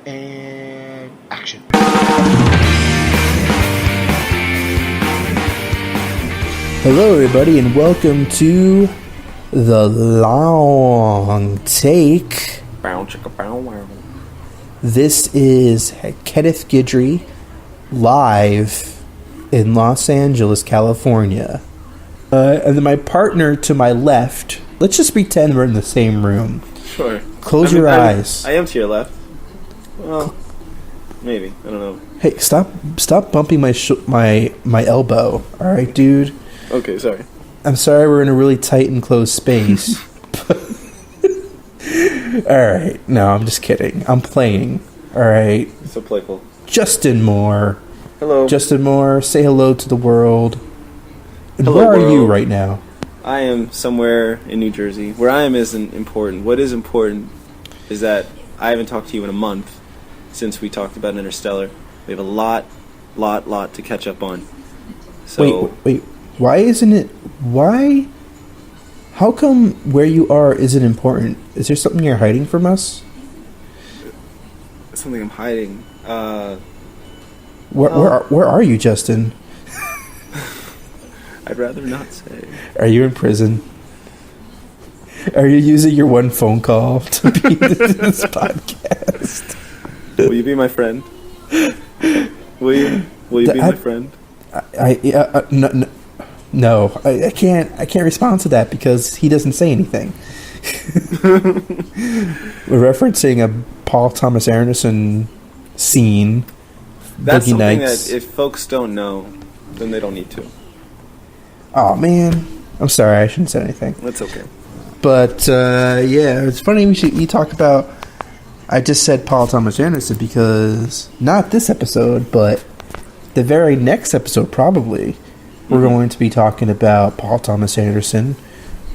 And action. Hello, everybody, and welcome to The Long Take. This is Kenneth Guidry, live in Los Angeles, California. And then my partner to my left, let's just pretend we're in the same room. Sure. Close your eyes. I am to your left. Well, maybe. I don't know. Hey, stop bumping my elbow. All right, dude. Okay, sorry. I'm sorry we're in a really tight and closed space. Alright, no, I'm just kidding. I'm playing. Alright. So playful. Justyn Moore. Hello. Justyn Moore, say hello to the world. And Hello, where are world. you right now? I am somewhere in New Jersey. Where I am isn't important. What is important is that I haven't talked to you in a month since we talked about Interstellar. We have a lot to catch up on. So Wait. Why isn't it... Why... How come where you are isn't important? Is there something you're hiding from us? Something I'm hiding. Where are you, Justyn? I'd rather not say. Are you in prison? Are you using your one phone call to be in this podcast? Will you be my friend? Will you be my friend? No, I can't respond to that because he doesn't say anything. We're referencing a Paul Thomas Anderson scene. That's Boogie something Nights. that if folks don't know, then they don't need to. Oh man, I'm sorry, I shouldn't say anything. That's okay. But yeah, it's funny you talk about. I just said Paul Thomas Anderson because not this episode, but the very next episode probably. We're going to be talking about Paul Thomas Anderson,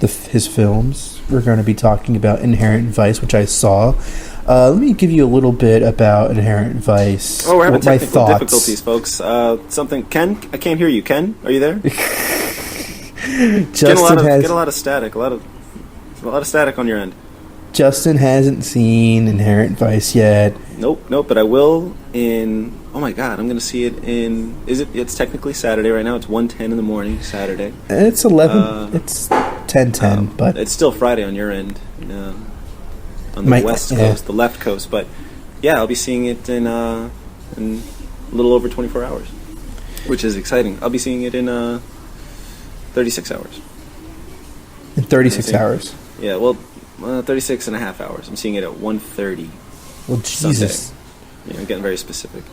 his films. We're going to be talking about Inherent Vice, which I saw. Let me give you a little bit about Inherent Vice. Oh, we're having technical difficulties, folks. Ken, I can't hear you. Ken, are you there? Get a lot of static. A lot of static on your end. Justyn hasn't seen Inherent Vice yet. Nope. But I will in. Oh my God! I'm going to see it in. It's technically Saturday right now. It's 1:10 in the morning, Saturday. It's 11. It's 10:10, but it's still Friday on your end, on the west coast, the left coast. But yeah, I'll be seeing it in a little over 24 hours, which is exciting. I'll be seeing it in 36 hours. In 36 hours. Yeah, well, 36 and a half hours. I'm seeing it at 1:30. Well, Jesus. Sunday. Yeah, I'm getting very specific.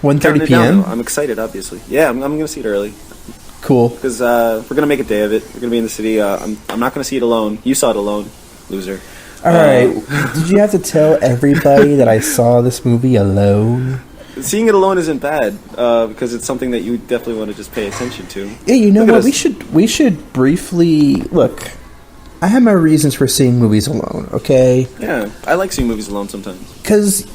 1:30 p.m.? I'm excited, obviously. Yeah, I'm going to see it early. Cool. Because we're going to make a day of it. We're going to be in the city. I'm not going to see it alone. You saw it alone, loser. All right. Did you have to tell everybody that I saw this movie alone? Seeing it alone isn't bad because it's something that you definitely want to just pay attention to. Yeah, you know what? We should briefly... Look, I have my reasons for seeing movies alone, okay? Yeah, I like seeing movies alone sometimes. Because...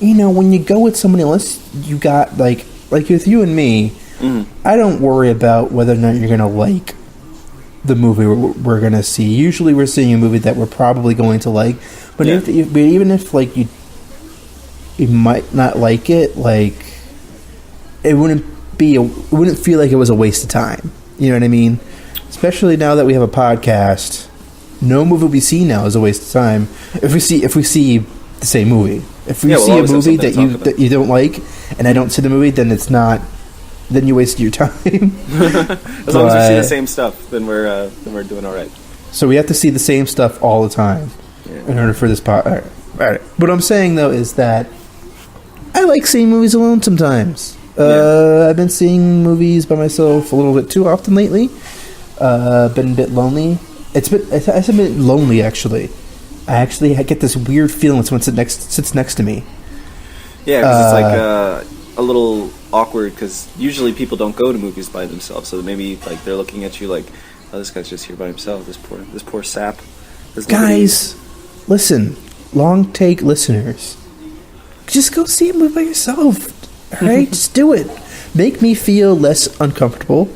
You know, when you go with somebody else, you got, like with you and me, I don't worry about whether or not you're going to like the movie we're going to see. Usually we're seeing a movie that we're probably going to like, but even if, like, you might not like it, like, it wouldn't feel like it was a waste of time. You know what I mean? Especially now that we have a podcast, no movie we see now is a waste of time. If we see the same movie. If we see a movie that you don't like, and I don't see the movie, then it's not. Then you wasted your time. As long as we see the same stuff, then we're doing all right. So we have to see the same stuff all the time in order for this pod. All right. What I'm saying though is that I like seeing movies alone sometimes. I've been seeing movies by myself a little bit too often lately. Been a bit lonely. It's a bit lonely actually. I get this weird feeling when someone sits next to me. Yeah, because it's like a little awkward because usually people don't go to movies by themselves. So maybe like they're looking at you like, oh, this guy's just here by himself. This poor sap. Guys, listen, long take listeners, just go see a movie by yourself. All right, just do it. Make me feel less uncomfortable,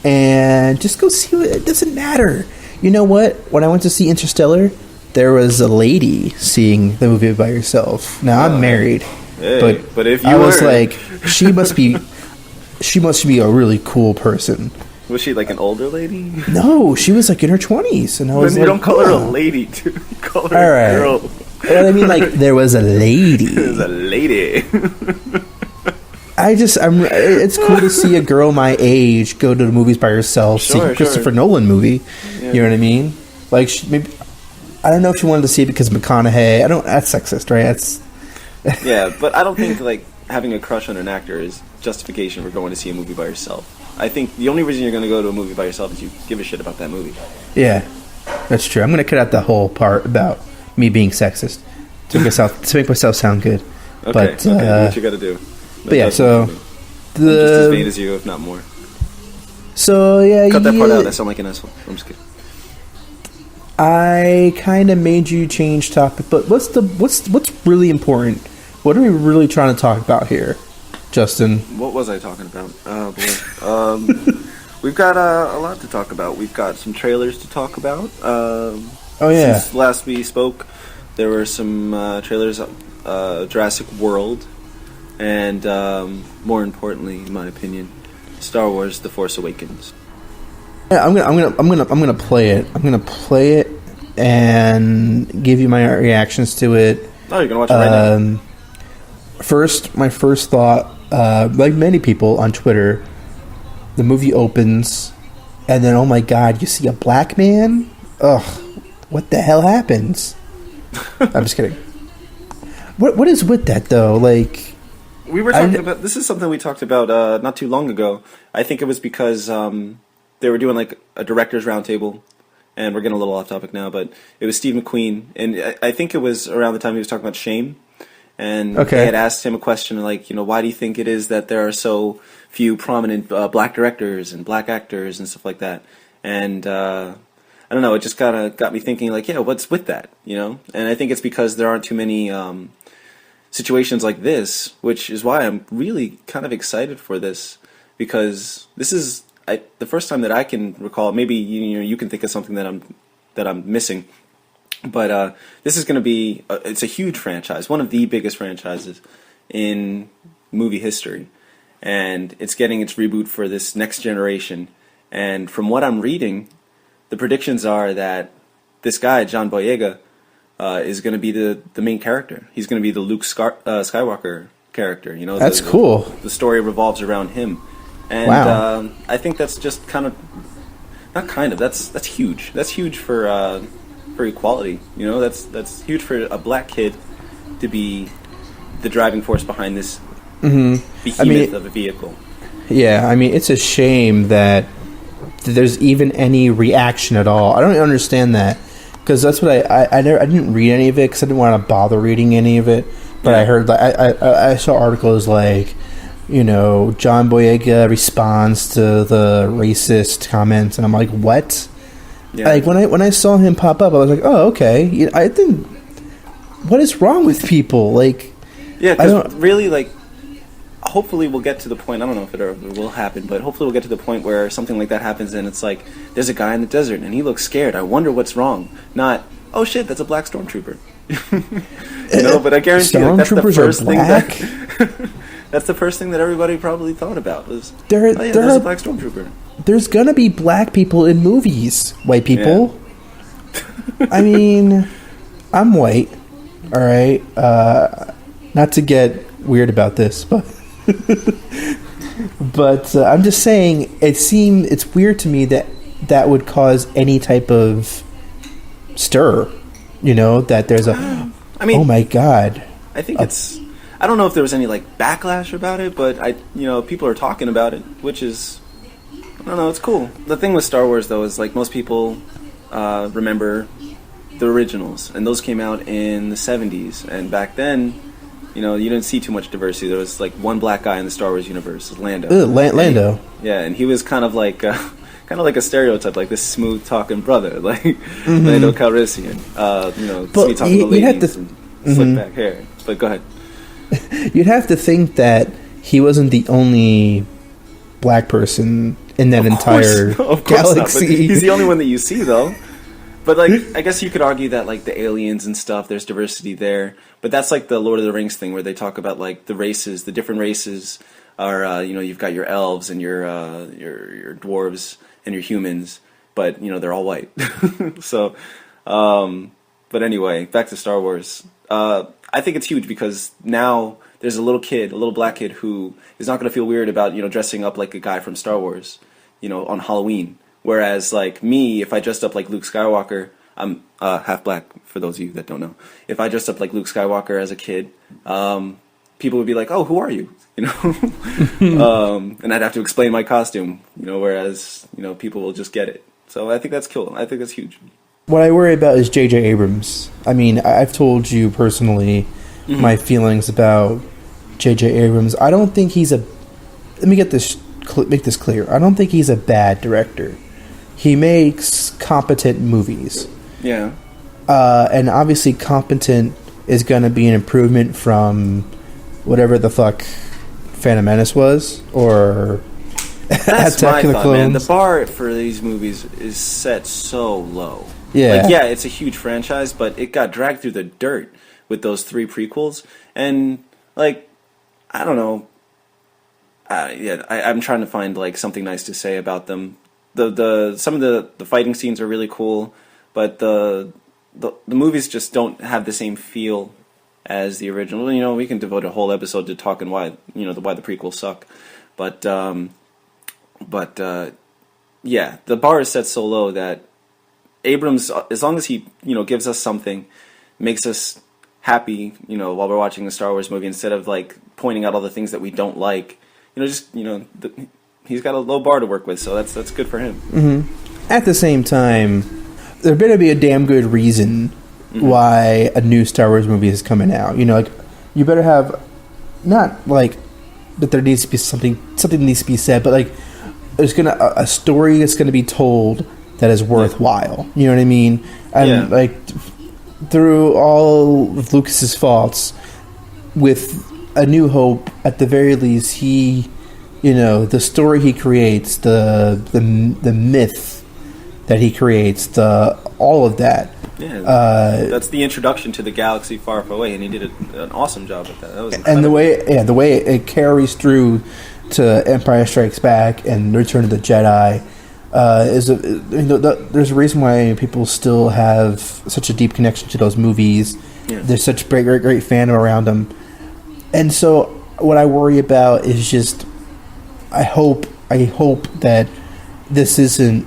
and just go see it. It doesn't matter. You know what? When I went to see Interstellar, there was a lady seeing the movie by herself. Now I'm married, hey, but if you I was like, she must be a really cool person. Was she like an older lady? No, she was like in her 20s, and I was then you don't call her a lady, dude. You call her a girl. Well, I mean, like, there was a lady. There's a lady. It's cool to see a girl my age go to the movies by herself, see a Christopher Nolan movie. Yeah. You know what I mean? Like, maybe, I don't know if she wanted to see it because of McConaughey. That's sexist, right? Yeah, but I don't think, like, having a crush on an actor is justification for going to see a movie by yourself. I think the only reason you're going to go to a movie by yourself is you give a shit about that movie. Yeah, that's true. I'm going to cut out the whole part about me being sexist to make myself sound good. Okay, but, do what you got to do. But yeah, so I'm just as vain as you, if not more. So yeah, cut that part out. I sound like an asshole. I'm just kidding. I kind of made you change topic, but what's really important? What are we really trying to talk about here, Justyn? What was I talking about? Oh boy, we've got a lot to talk about. We've got some trailers to talk about. Since last we spoke, there were some trailers. Jurassic World, and more importantly, in my opinion, Star Wars: The Force Awakens. Yeah, I'm gonna play it. I'm gonna play it and give you my reactions to it. Oh, you're gonna watch it right now. My first thought, like many people on Twitter, the movie opens, and then oh my god, you see a black man? Ugh, what the hell happens? I'm just kidding. What is with that though? Like, we were talking about this is something we talked about not too long ago. I think it was because they were doing like a director's roundtable, and we're getting a little off topic now, but it was Steve McQueen, and I think it was around the time he was talking about shame, and they had asked him a question like, why do you think it is that there are so few prominent black directors and black actors and stuff like that? And I don't know, it just kind of got me thinking like, yeah, what's with that, And I think it's because there aren't too many situations like this, which is why I'm really kind of excited for this, because this is the first time that I can recall. Maybe you can think of something that I'm missing, but this is going to be it's a huge franchise, one of the biggest franchises in movie history, and it's getting its reboot for this next generation. And from what I'm reading, the predictions are that this guy John Boyega is going to be the main character. He's going to be the Luke Skywalker character. That's cool. The story revolves around him, and wow. I think that's just that's huge. That's huge for equality. That's huge for a black kid to be the driving force behind this behemoth of a vehicle. Yeah, I mean, it's a shame that there's even any reaction at all. I don't understand that. Because that's what I didn't read any of it because I didn't want to bother reading any of it. But I heard I saw articles like, John Boyega responds to the racist comments, and I'm like, what? Yeah. Like when I saw him pop up, I was like, oh, okay. I think, what is wrong with people? Like, yeah, because really, like, hopefully we'll get to the point, I don't know if it ever will happen, but hopefully we'll get to the point where something like that happens and it's like, there's a guy in the desert and he looks scared. I wonder what's wrong. Not, oh shit, that's a black stormtrooper. But I guarantee that's the first thing that's the first thing that everybody probably thought about was, there's a black stormtrooper. There's gonna be black people in movies, white people. Yeah. I mean, I'm white, alright? Not to get weird about this, but but I'm just saying it's weird to me that would cause any type of stir, that there's oh my god. I think I don't know if there was any like backlash about it, but people are talking about it, which is, I don't know, it's cool. The thing with Star Wars though is like most people remember the originals, and those came out in the 70s, and back then you didn't see too much diversity. There was like one black guy in the Star Wars universe, Lando. Lando. And he was kind of like a stereotype, like this smooth talking brother, like Lando Calrissian. Sweet talking to ladies and slick back hair. But go ahead. You'd have to think that he wasn't the only black person in that entire galaxy. He's the only one that you see, though. But like, I guess you could argue that like the aliens and stuff, there's diversity there. But that's like the Lord of the Rings thing, where they talk about like the races, the different races are. You've got your elves and your dwarves and your humans, but they're all white. So, but anyway, back to Star Wars. I think it's huge because now there's a little black kid who is not going to feel weird about dressing up like a guy from Star Wars, on Halloween. Whereas like me, if I dressed up like Luke Skywalker, I'm half black for those of you that don't know. If I dressed up like Luke Skywalker as a kid, people would be like, "Oh, who are you?" And I'd have to explain my costume. Whereas people will just get it. So I think that's cool. I think that's huge. What I worry about is J.J. Abrams. I mean, I've told you personally my feelings about J.J. Abrams. I don't think he's a... Let me make this clear. I don't think he's a bad director. He makes competent movies. Yeah. And obviously competent is going to be an improvement from whatever the fuck Phantom Menace was, or... That's my thought, man. The bar for these movies is set so low. Yeah. Like, it's a huge franchise, but it got dragged through the dirt with those 3 prequels. And, like, I don't know. I'm trying to find, like, something nice to say about them. Some of the fighting scenes are really cool, but the movies just don't have the same feel as the original. We can devote a whole episode to talking why the prequels suck. But the bar is set so low that Abrams, as long as he, gives us something, makes us happy, while we're watching a Star Wars movie, instead of like pointing out all the things that we don't like, he's got a low bar to work with, so that's good for him. Mm-hmm. At the same time, there better be a damn good reason why a new Star Wars movie is coming out. You better have, not like that there needs to be something needs to be said, but like there's a story that's gonna be told that is worthwhile. You know what I mean? And like through all of Lucas's faults, with A New Hope, at the very least, he, the story he creates, the myth that he creates, all of that. Yeah, that's the introduction to the galaxy far, far away, and he did an awesome job with that. That was incredible. And the way it carries through to Empire Strikes Back and Return of the Jedi. There's a reason why people still have such a deep connection to those movies. Yeah. There's such great fandom around them, and so what I worry about is just I hope that this isn't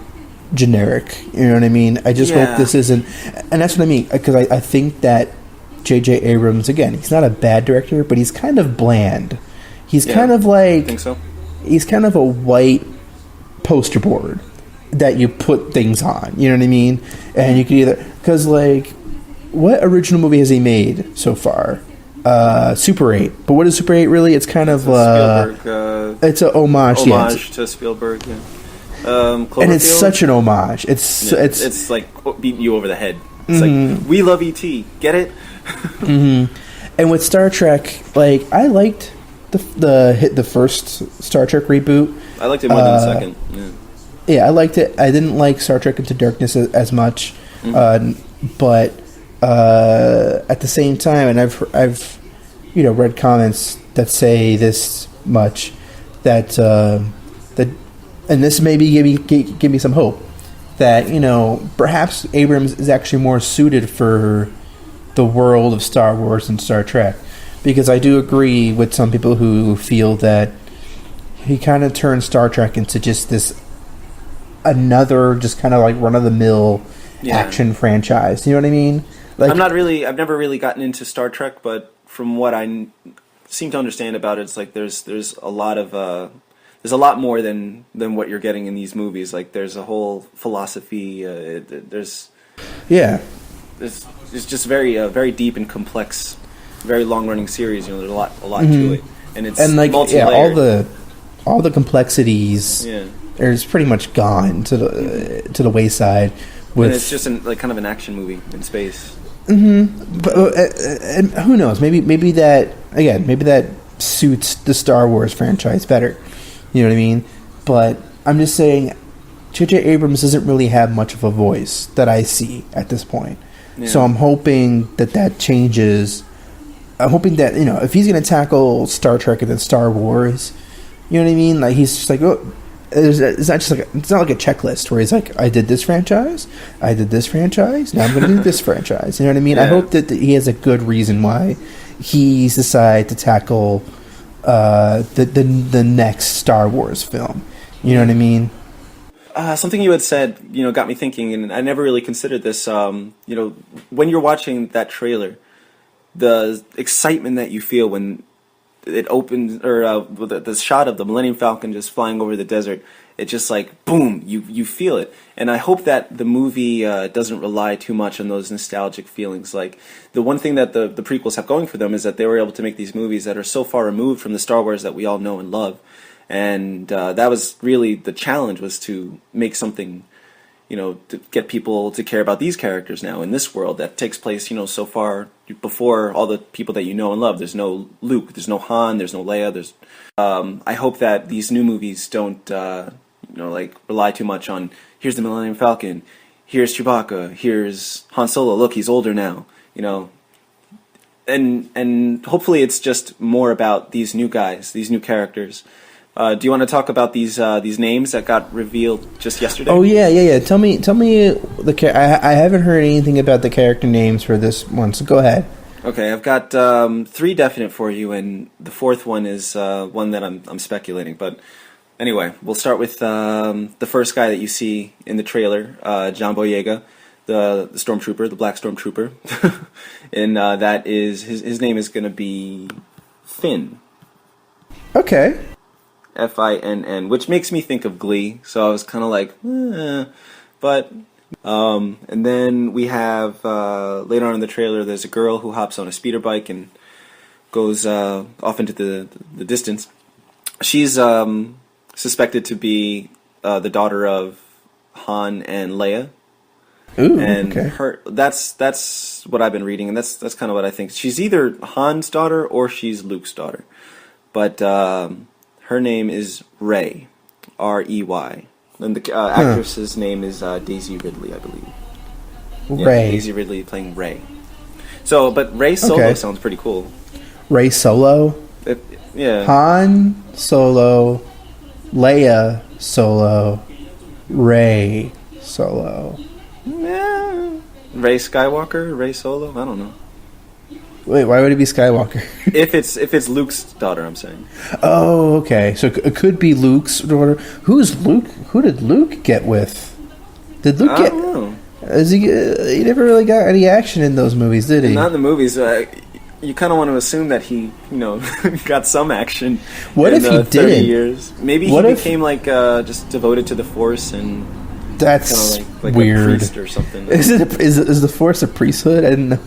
generic. You know what I mean? I just hope this isn't, and that's what I mean, because I think that J.J. Abrams, again, he's not a bad director, but he's kind of bland. He's kind of like, I think so. He's kind of a white poster board that you put things on, you know what I mean? And you can either, because like, what original movie has he made so far? Super 8. But what is Super 8 really? It's kind of Spielberg, it's an homage to Spielberg. Yeah. And it's such an homage. It's like beating you over the head. It's like, we love E.T. Get it? And with Star Trek, like, I liked the first Star Trek reboot. I liked it more than the second. Yeah, I liked it. I didn't like Star Trek Into Darkness as much, but at the same time, and I've read comments that say this much, that and this maybe give me some hope that perhaps Abrams is actually more suited for the world of Star Wars and Star Trek, because I do agree with some people who feel that he kind of turned Star Trek into just this another just kind of like run-of-the-mill action franchise. You know what I mean? Like, I've never really gotten into Star Trek, but from what I seem to understand about it, it's like there's a lot more than what you're getting in these movies. Like, there's a whole philosophy. It's just very deep and complex, very long-running series. There's a lot to it, and it's multi-layered. all the complexities. Yeah. Is pretty much gone to the wayside. And it's just kind of an action movie in space. But and who knows? Maybe that suits the Star Wars franchise better. You know what I mean? But I'm just saying, J.J. Abrams doesn't really have much of a voice that I see at this point. Yeah. So I'm hoping that changes. I'm hoping that, if he's going to tackle Star Trek and then Star Wars, you know what I mean? Like, he's just like, oh, it's not like a checklist where he's like, I did this franchise, now I'm going to do this franchise. You know what I mean? Yeah. I hope that he has a good reason why he's decided to tackle the next Star Wars film. You know what I mean? Something you had said, got me thinking, and I never really considered this. When you're watching that trailer, the excitement that you feel when it opens, or the shot of the Millennium Falcon just flying over the desert, it's just like, boom, you feel it. And I hope that the movie doesn't rely too much on those nostalgic feelings. Like, the one thing that the prequels have going for them is that they were able to make these movies that are so far removed from the Star Wars that we all know and love. And that was really the challenge, was to make something, to get people to care about these characters now in this world that takes place, so far before all the people that you know and love. There's no Luke, there's no Han, there's no Leia. I hope that these new movies don't, rely too much on, here's the Millennium Falcon, here's Chewbacca, here's Han Solo, look, he's older now, And hopefully it's just more about these new guys, these new characters. Do you want to talk about these names that got revealed just yesterday? Oh yeah. Tell me I haven't heard anything about the character names for this one, so go ahead. Okay, I've got 3 definite for you, and the 4th one is one that I'm speculating. But anyway, we'll start with the first guy that you see in the trailer, John Boyega, the stormtrooper, the black stormtrooper, and that is his name is going to be Finn. Okay. Finn, which makes me think of Glee, so I was kind of like, but, and then we have, later on in the trailer, there's a girl who hops on a speeder bike and goes off into the distance. She's suspected to be the daughter of Han and Leia. Ooh, and okay. That's what I've been reading, and that's kind of what I think. She's either Han's daughter or she's Luke's daughter, but her name is Rey, R-E-Y. And the actress's name is Daisy Ridley, I believe. Rey. Yeah, Daisy Ridley playing Rey. So, but Rey Solo sounds pretty cool. Rey Solo? Yeah. Han Solo, Leia Solo, Rey Solo. Yeah. Rey Skywalker, Rey Solo, I don't know. Wait, why would it be Skywalker? if it's Luke's daughter, I'm saying. Oh, okay. So it could be Luke's daughter. Who's Luke? Who did Luke get with? Did Luke get? I don't know. He never really got any action in those movies, did he? Not in the movies. You kind of want to assume that he, got some action. What in if he 30 didn't? Years. Maybe he became just devoted to the Force and. That's like weird. A priest or something. Is the Force a priesthood? I didn't know.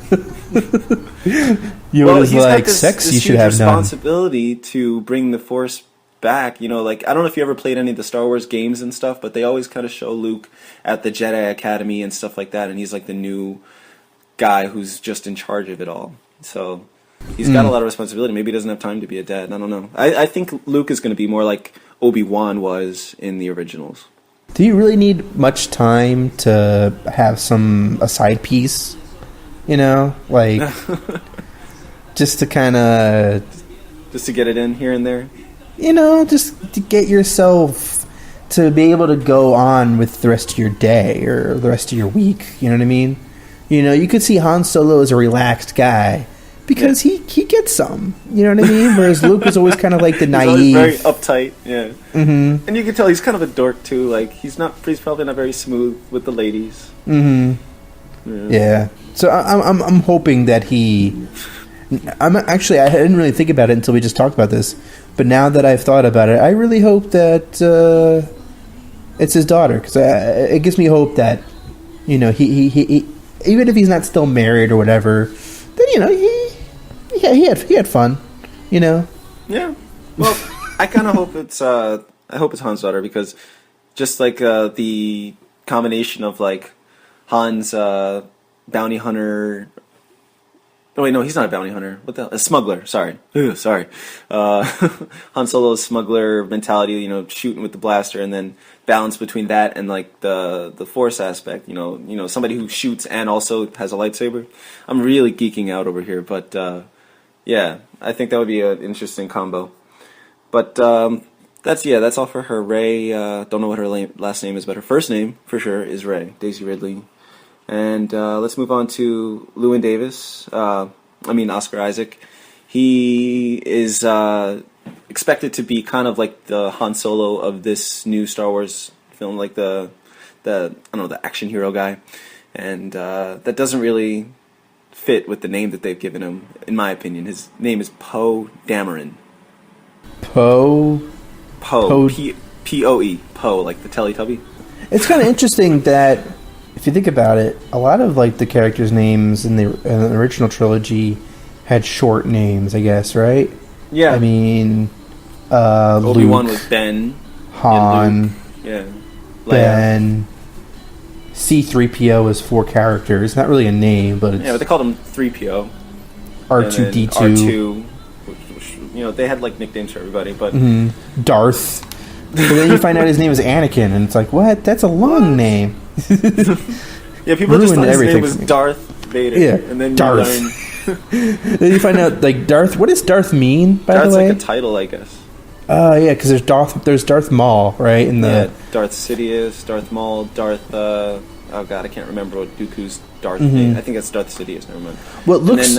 He's got sex this you should have responsibility to bring the Force back. I don't know if you ever played any of the Star Wars games and stuff, but they always kind of show Luke at the Jedi Academy and stuff like that, and he's like the new guy who's just in charge of it all. So he's got a lot of responsibility. Maybe he doesn't have time to be a dad. I don't know. I think Luke is going to be more like Obi-Wan was in the originals. Do you really need much time to have a side piece? Just to kind of... Just to get it in here and there? Just to get yourself to be able to go on with the rest of your day or the rest of your week. You know what I mean? You could see Han Solo as a relaxed guy because he gets some. You know what I mean? Whereas Luke is always kind of like the naive. He's very uptight, yeah. Mm-hmm. And you can tell he's kind of a dork too. Like he's probably not very smooth with the ladies. Mm-hmm. Yeah. So I'm hoping that he. I didn't really think about it until we just talked about this, but now that I've thought about it, I really hope that it's his daughter because it gives me hope that he even if he's not still married or whatever, then he had fun, Yeah. Well, I kind of hope it's Han's daughter because just like the combination of like Han's bounty hunter Oh wait, no, he's not a bounty hunter. What the hell? A smuggler. Sorry. Ugh, sorry. Han Solo's smuggler mentality, you know, shooting with the blaster, and then balance between that and like the Force aspect. You know, somebody who shoots and also has a lightsaber. I'm really geeking out over here, but yeah, I think that would be an interesting combo. But that's all for her. Rey, don't know what her last name is, but her first name for sure is Rey, Daisy Ridley. And let's move on to Llewyn Davis. Oscar Isaac. He is expected to be kind of like the Han Solo of this new Star Wars film, like the action hero guy. And that doesn't really fit with the name that they've given him, in my opinion. His name is Poe Dameron. Poe? P-O-E. Poe, like the Teletubby. It's kind of interesting that, if you think about it, a lot of like the characters' names in the original trilogy had short names, I guess, right? Yeah. I mean, Obi-Wan Luke, was Ben. Han. Yeah. Ben. C-3PO is 4 characters. Not really a name, but it's... Yeah, but they called him 3PO. R2-D2. R2. Which, they had like nicknames for everybody, but... Mm-hmm. Darth. But then you find out his name is Anakin, and it's like, what? That's a long name. Yeah, people just thought his name was Darth Vader. Yeah, and then Darth. Then you find out, like, Darth... What does Darth mean, by the way? That's like a title, I guess. Yeah, because there's Darth Maul, right? Darth Sidious, Darth Maul, Darth... oh god, I can't remember what Dooku's Darth name. I think it's Darth Sidious, never mind. What looks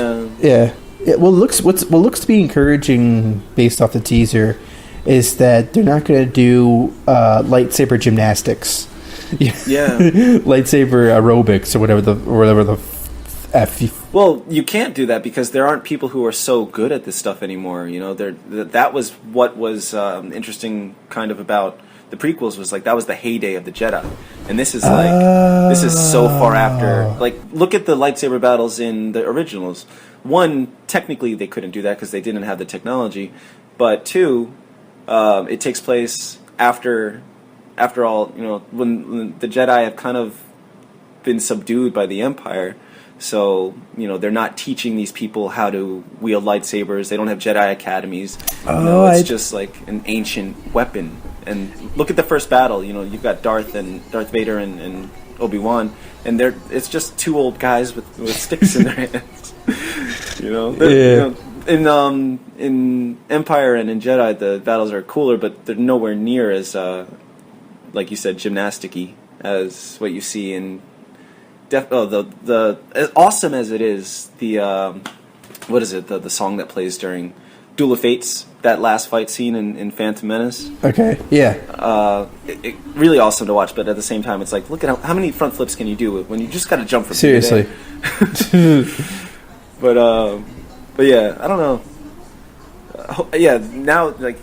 to be encouraging, based off the teaser, is that they're not going to do lightsaber gymnastics. Yeah. Lightsaber aerobics or whatever the F. Well, you can't do that because there aren't people who are so good at this stuff anymore. That was what was interesting kind of about the prequels, was like that was the heyday of the Jedi. And this is so far after. Like, look at the lightsaber battles in the originals. One, technically they couldn't do that because they didn't have the technology. But two, it takes place after all, when the Jedi have kind of been subdued by the Empire. So, they're not teaching these people how to wield lightsabers. They don't have Jedi academies. It's just like an ancient weapon. And look at the first battle. You've got Darth Vader and Obi-Wan, and it's just 2 old guys with sticks in their hands. In Empire and in Jedi, the battles are cooler, but they're nowhere near as, like you said, gymnastic-y as what you see in. As awesome as it is, the song that plays during Duel of Fates, that last fight scene in Phantom Menace. Okay, yeah. It really awesome to watch, but at the same time, it's like, look at how many front flips can you do when you just got to jump from seriously. But yeah, I don't know. Now like.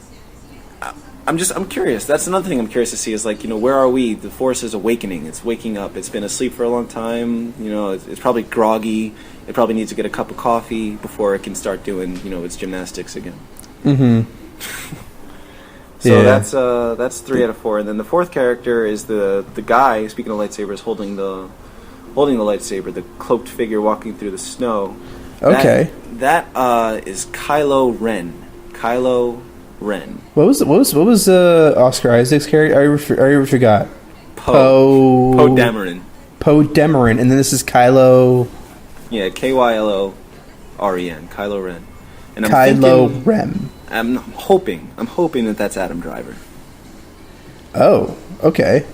I'm curious. That's another thing I'm curious to see is, like, where are we? The Force is awakening. It's waking up. It's been asleep for a long time. It's probably groggy. It probably needs to get a cup of coffee before it can start doing, its gymnastics again. Mm-hmm. So that's 3 out of 4. And then the 4th character is the guy, speaking of lightsabers, holding the lightsaber, the cloaked figure walking through the snow. Okay. That is Kylo Ren. Kylo Ren. What was Oscar Isaac's character? I already forgot. Poe Dameron. Poe Dameron, and then this is Kylo. Yeah, Kyloren. Kylo Ren. And Kylo Ren. I'm hoping that that's Adam Driver. Oh, okay.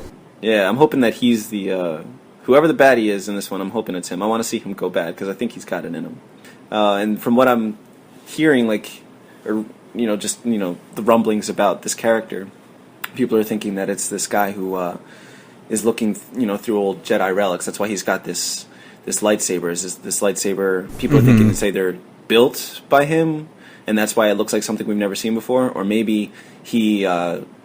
Yeah, I'm hoping that he's the whoever the baddie is in this one. I'm hoping it's him. I want to see him go bad because I think he's got it in him. And from what I'm hearing, the rumblings about this character, people are thinking that it's this guy who is looking, through old Jedi relics. That's why he's got this lightsaber. This lightsaber, people are thinking to say they're built by him, and that's why it looks like something we've never seen before. Or maybe he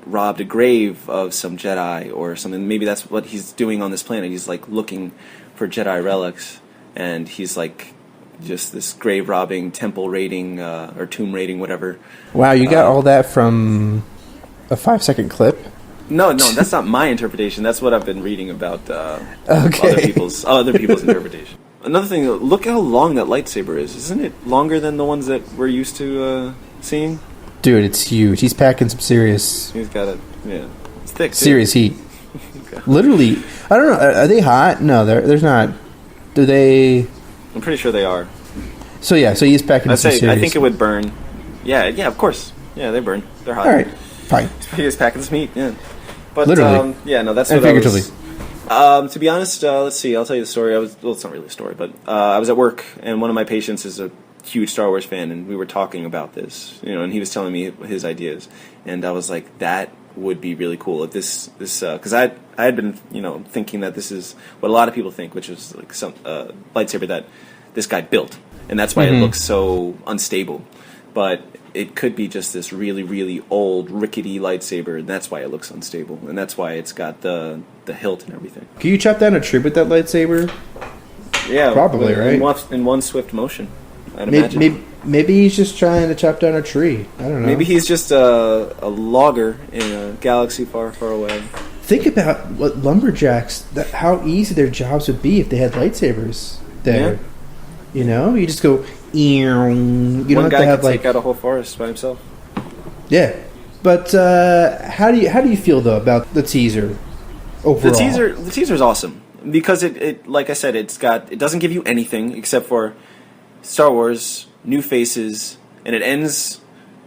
robbed a grave of some Jedi or something. Maybe that's what he's doing on this planet. He's like looking for Jedi relics, and he's like just this grave robbing, temple raiding, or tomb raiding, whatever. Wow, you got all that from a 5-second clip? No, that's not my interpretation. That's what I've been reading about other people's interpretation. Another thing, look how long that lightsaber is. Isn't it longer than the ones that we're used to seeing? Dude, it's huge. He's packing some serious... He's got it, yeah. It's thick, too. Serious heat. Okay. Literally, I don't know, are they hot? No, there's not. Do they... I'm pretty sure they are. So he's packing some serious... I think it would burn. Yeah, of course. Yeah, they burn. They're hot. Alright, fine. He's packing some heat, yeah. But, literally. that's and what I figuratively. To be honest, let's see. I'll tell you the story. It's not really a story, but I was at work, and one of my patients is a huge Star Wars fan, and we were talking about this, and he was telling me his ideas, and I was like, that would be really cool if this because I had been thinking that this is what a lot of people think, which is like some lightsaber that this guy built, and that's why it looks so unstable, but it could be just this really, really old, rickety lightsaber, and that's why it looks unstable, and that's why it's got the hilt and everything. Can you chop down a tree with that lightsaber? Yeah, probably, right? In one swift motion, I'd imagine. Maybe he's just trying to chop down a tree. I don't know. Maybe he's just a logger in a galaxy far, far away. Think about what lumberjacks, how easy their jobs would be if they had lightsabers there. Yeah. You just go... You don't One have guy to have could take out a whole forest by himself. Yeah, but how do you feel though about the teaser overall? The teaser is awesome because it like I said, it doesn't give you anything except for Star Wars, new faces, and it ends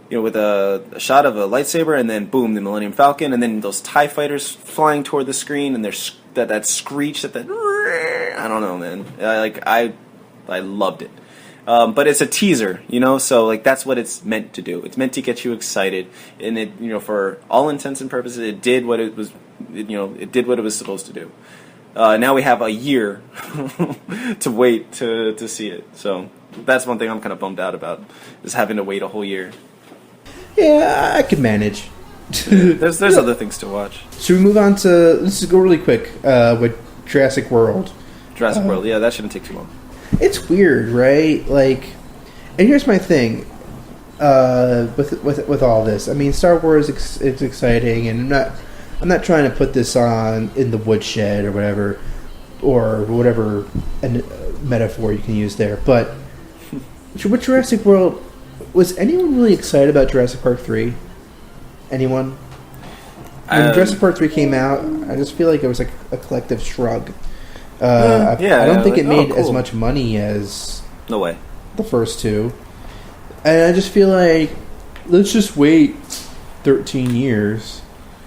with a shot of a lightsaber, and then boom, the Millennium Falcon, and then those TIE fighters flying toward the screen, and there's that screech I don't know, man. I loved it. But it's a teaser, so like that's what it's meant to do. It's meant to get you excited, and it, for all intents and purposes, it did what it was, it did what it was supposed to do. Now we have a year to wait to see it. So that's one thing I'm kind of bummed out about, is having to wait a whole year. Yeah, I could manage. There's other things to watch. Should we move on to? Let's just go really quick with Jurassic World. Jurassic World, yeah, that shouldn't take too long. It's weird, right? Like, and here's my thing with all this. I mean, Star Wars it's exciting, and I'm not trying to put this on in the woodshed or whatever metaphor you can use there. But with Jurassic World, was anyone really excited about Jurassic Park 3? Anyone? When Jurassic Park 3 came out, I just feel like it was like a collective shrug. I don't think it made as much money as the first two, and I just feel like let's just wait 13 years,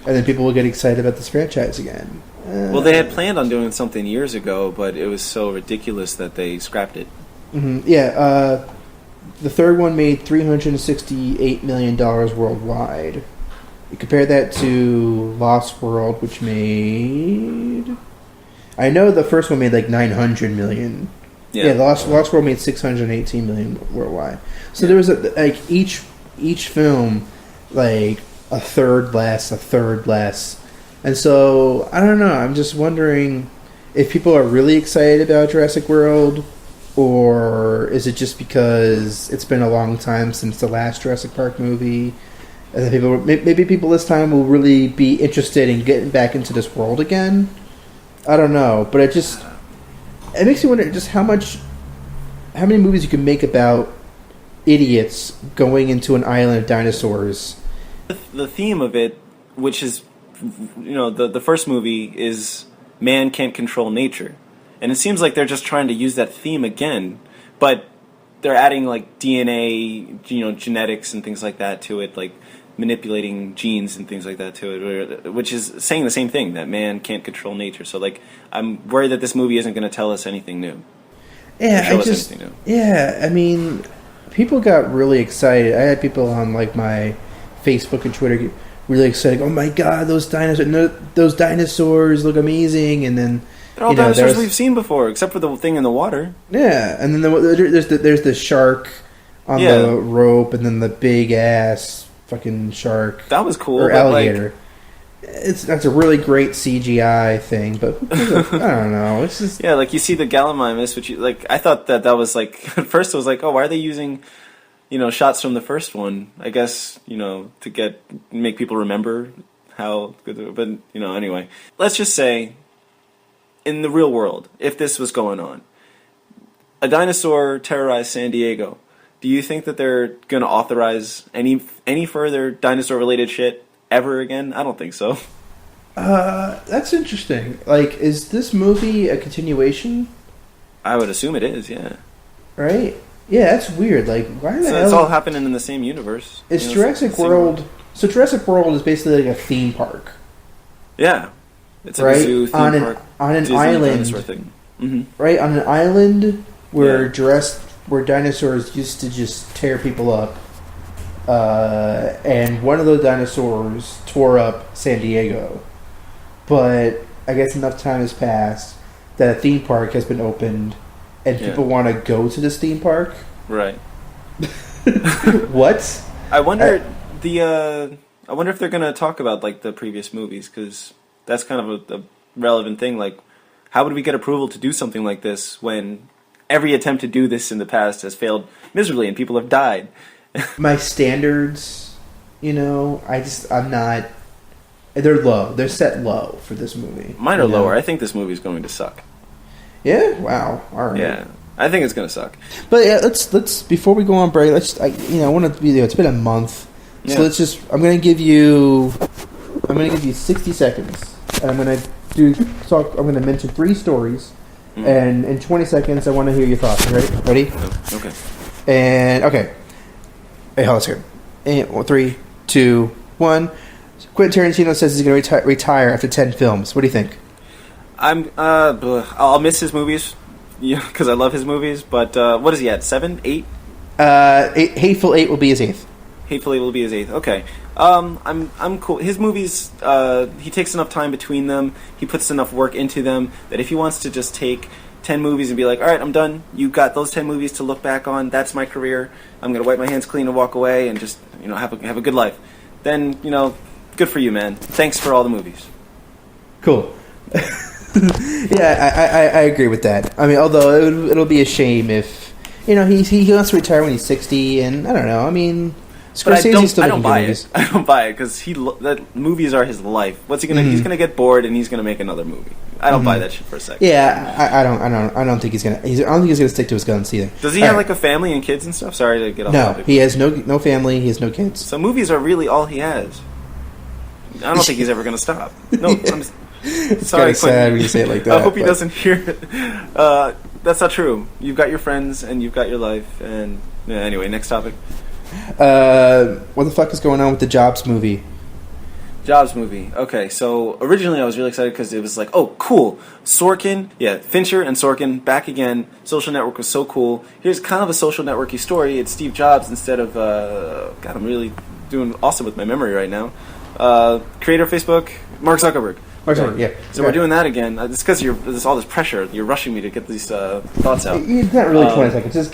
and then people will get excited about this franchise again. Well, they had planned on doing something years ago, but it was so ridiculous that they scrapped it. Mm-hmm. Yeah, the third one made $368 million worldwide. You compare that to Lost World, which made... I know the first one made like $900 million. Yeah, Lost World made $618 million worldwide. So there was each film like a third less, and so I don't know. I'm just wondering if people are really excited about Jurassic World, or is it just because it's been a long time since the last Jurassic Park movie, and then maybe people this time will really be interested in getting back into this world again. I don't know, but it makes me wonder just how many movies you can make about idiots going into an island of dinosaurs. The theme of it, which is, the first movie is man can't control nature, and it seems like they're just trying to use that theme again, but they're adding like DNA, genetics and things like that to it, like manipulating genes and things like that to it, which is saying the same thing, that man can't control nature. So like, I'm worried that this movie isn't going to tell us anything new. I mean, people got really excited. I had people on like my Facebook and Twitter get really excited. Oh my god, those dinosaurs look amazing, and then they're all dinosaurs we've seen before, except for the thing in the water. Yeah, and then there's the shark on the rope, and then the big ass fucking shark. That was cool. Or alligator. That's a really great CGI thing, but I don't know. It's just like you see the Gallimimus, which I thought that was like at first it was like, oh, why are they using shots from the first one? I guess to make people remember how good. But anyway, let's just say in the real world, if this was going on, a dinosaur terrorized San Diego. Do you think that they're going to authorize any further dinosaur-related shit ever again? I don't think so. That's interesting. Like, is this movie a continuation? I would assume it is, yeah. Right? Yeah, that's weird. Like, why the hell? It's all happening in the same universe. It's Jurassic World. So Jurassic World is basically like a theme park. Yeah. It's like a zoo, theme park. On an Disney island. Dinosaur thing. Mm-hmm. Right? On an island where where dinosaurs used to just tear people up. And one of those dinosaurs tore up San Diego. But I guess enough time has passed that a theme park has been opened and people want to go to this theme park. Right. What? I wonder I wonder if they're going to talk about like the previous movies, because that's kind of a relevant thing. Like, how would we get approval to do something like this when every attempt to do this in the past has failed miserably and people have died? My standards, I'm not. They're low. They're set low for this movie. Mine are lower. I think this movie is going to suck. Yeah. Wow. All right. Yeah. I think it's going to suck. But yeah, let's before we go on break, I want to be there. It's been a month, so let's just. I'm going to give you 60 seconds, and I'm going to talk. I'm going to mention 3 stories, and in 20 seconds, I want to hear your thoughts. Ready? Okay. And okay. Hey, hold on a second. And 3, 2, 1. Quentin Tarantino says he's going to retire after 10 films. What do you think? I'll miss his movies, because I love his movies. But what is he at? 7, 8? Hateful Eight will be his 8th. Hateful Eight will be his 8th. Okay. I'm cool. His movies, he takes enough time between them. He puts enough work into them that if he wants to just take 10 movies and be like, all right, I'm done. You got those 10 movies to look back on. That's my career. I'm going to wipe my hands clean and walk away and just, have a good life. Then, good for you, man. Thanks for all the movies. Cool. Yeah, I agree with that. I mean, although it'll be a shame if, he wants to retire when he's 60, and I don't know. I mean, Scorsese's still making movies. I don't buy it because movies are his life. What's he gonna? He's gonna get bored and he's gonna make another movie. I don't buy that shit for a second. Yeah, I don't think he's gonna. I don't think he's gonna stick to his guns either. Does he have like a family and kids and stuff? Sorry to get off topic. No, he has no family. He has no kids. So movies are really all he has. I don't think he's ever gonna stop. No, it's sorry, sad when you say it like that. I hope he doesn't hear it. That's not true. You've got your friends and you've got your life. And anyway, next topic. What the fuck is going on with the Jobs movie? Jobs movie. Okay, so originally I was really excited because it was like, oh, cool. Fincher and Sorkin back again. Social Network was so cool. Here's kind of a social networky story. It's Steve Jobs instead of, God, I'm really doing awesome with my memory right now. Creator of Facebook, Mark Zuckerberg. Yeah. So we're doing that again. It's because there's all this pressure. You're rushing me to get these thoughts out. It's not really 20 seconds. Just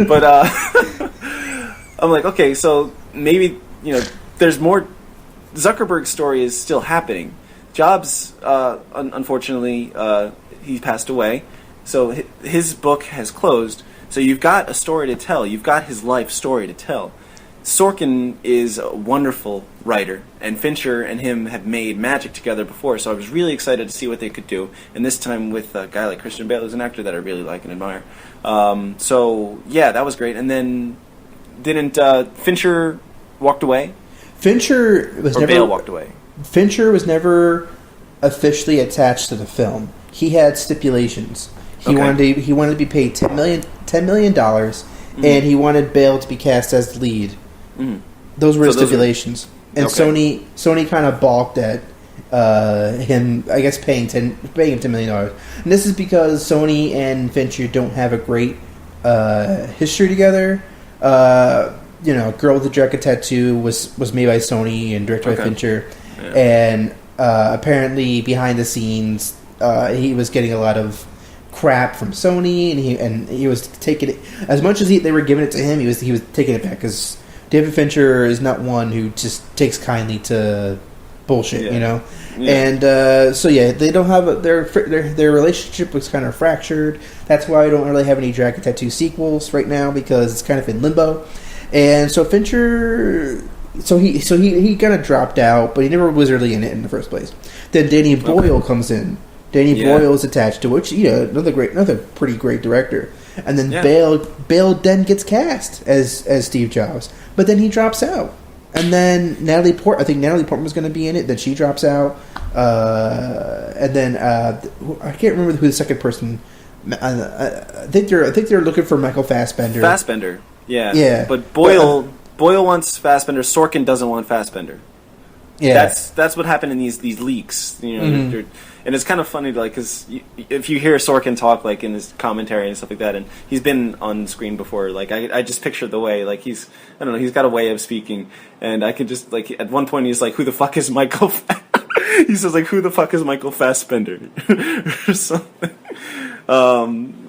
But I'm like, okay, so maybe there's more. Zuckerberg's story is still happening. Jobs, unfortunately, he passed away, so his book has closed. So you've got a story to tell. You've got his life story to tell. Sorkin is a wonderful writer, and Fincher and him have made magic together before, so I was really excited to see what they could do, and this time with a guy like Christian Bale, who's an actor that I really like and admire. So, yeah, that was great. And then, didn't Fincher walked away? Bale walked away? Fincher was never officially attached to the film. He had stipulations. He wanted to be paid $10 million, and he wanted Bale to be cast as the lead. Mm. Those were his stipulations. And Sony kind of balked at him, I guess, paying him $10 million. And this is because Sony and Fincher don't have a great history together. Girl with the Dragon Tattoo was made by Sony and directed by Fincher. Yeah. And apparently behind the scenes, he was getting a lot of crap from Sony, and he was taking it as much as they were giving it to him. He was taking it back because David Fincher is not one who just takes kindly to bullshit, Yeah. And they don't have their relationship was kind of fractured. That's why I don't really have any Dragon Tattoo sequels right now because it's kind of in limbo. And so Fincher, he kind of dropped out, but he never was really in it in the first place. Then Danny Boyle comes in. Danny Boyle is attached to it, which another pretty great director. And then Bale then gets cast as Steve Jobs, but then he drops out. And then I think Natalie Portman was going to be in it. Then she drops out, and then I can't remember who the second person. I think they're looking for Michael Fassbender. Fassbender, yeah. But Boyle wants Fassbender. Sorkin doesn't want Fassbender. Yeah, that's what happened in these leaks. And it's kind of funny, like, because if you hear Sorkin talk, like, in his commentary and stuff like that, and he's been on screen before, like, I just picture the way, like, he's got a way of speaking, and I could just, like, at one point he's like, who the fuck is Michael? He says, like, who the fuck is Michael Fassbender? Or something.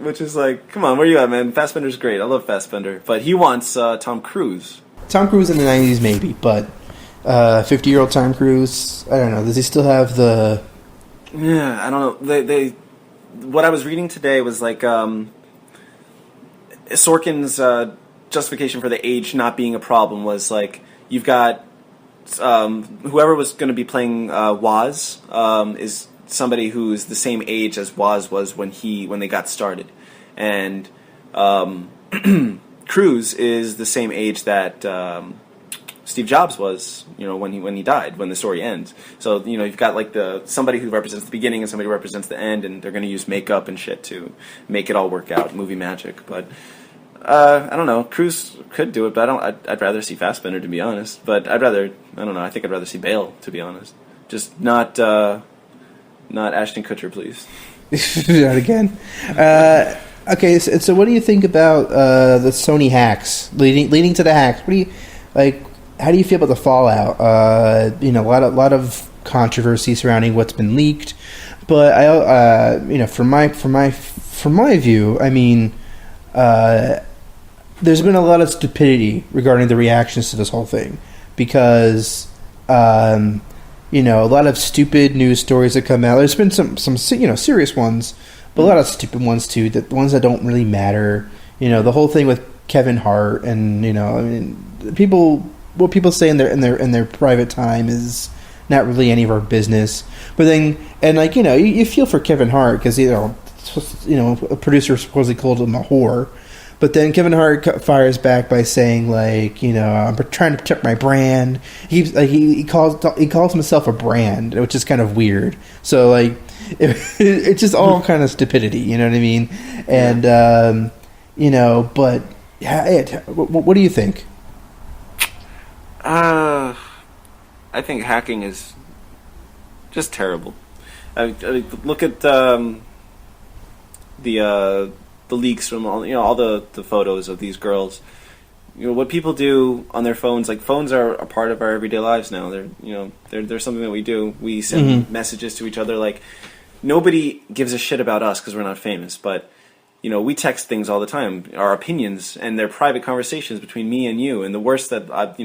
Which is like, come on, where you at, man? Fassbender's great. I love Fassbender, but he wants Tom Cruise. Tom Cruise in the 90s, maybe, but 50-year-old Tom Cruise, I don't know. Does he still have the? Yeah, I don't know. They what I was reading today was like Sorkin's justification for the age not being a problem was like you've got whoever was going to be playing Woz is somebody who's the same age as Woz was when they got started, and Cruise is the same age that Steve Jobs was, when he died, when the story ends. So, you've got like somebody who represents the beginning and somebody who represents the end, and they're going to use makeup and shit to make it all work out, movie magic. But I don't know. Cruise could do it, but I'd rather see Fassbender, to be honest. But I think I'd rather see Bale, to be honest. Just not Ashton Kutcher, please. Not again. Okay, so what do you think about the Sony hacks leading to the hacks? What do you like? How do you feel about the fallout? A lot of controversy surrounding what's been leaked, but from my view, I mean, there's been a lot of stupidity regarding the reactions to this whole thing because a lot of stupid news stories that come out. There's been some serious ones, but a lot of stupid ones too. The ones that don't really matter. The whole thing with Kevin Hart, and what people say in their private time is not really any of our business. But then, and you feel for Kevin Hart because a producer supposedly called him a whore. But then Kevin Hart fires back by saying, like, I'm trying to protect my brand. He calls himself a brand, which is kind of weird. So like, it's just all kind of stupidity. You know what I mean? And but what do you think? I think hacking is just terrible. Look at the leaks from all the photos of these girls. What people do on their phones. Like, phones are a part of our everyday lives now. They're something that we do. We send messages to each other. Like, nobody gives a shit about us because we're not famous, but we text things all the time, our opinions, and they're private conversations between me and you. And the worst that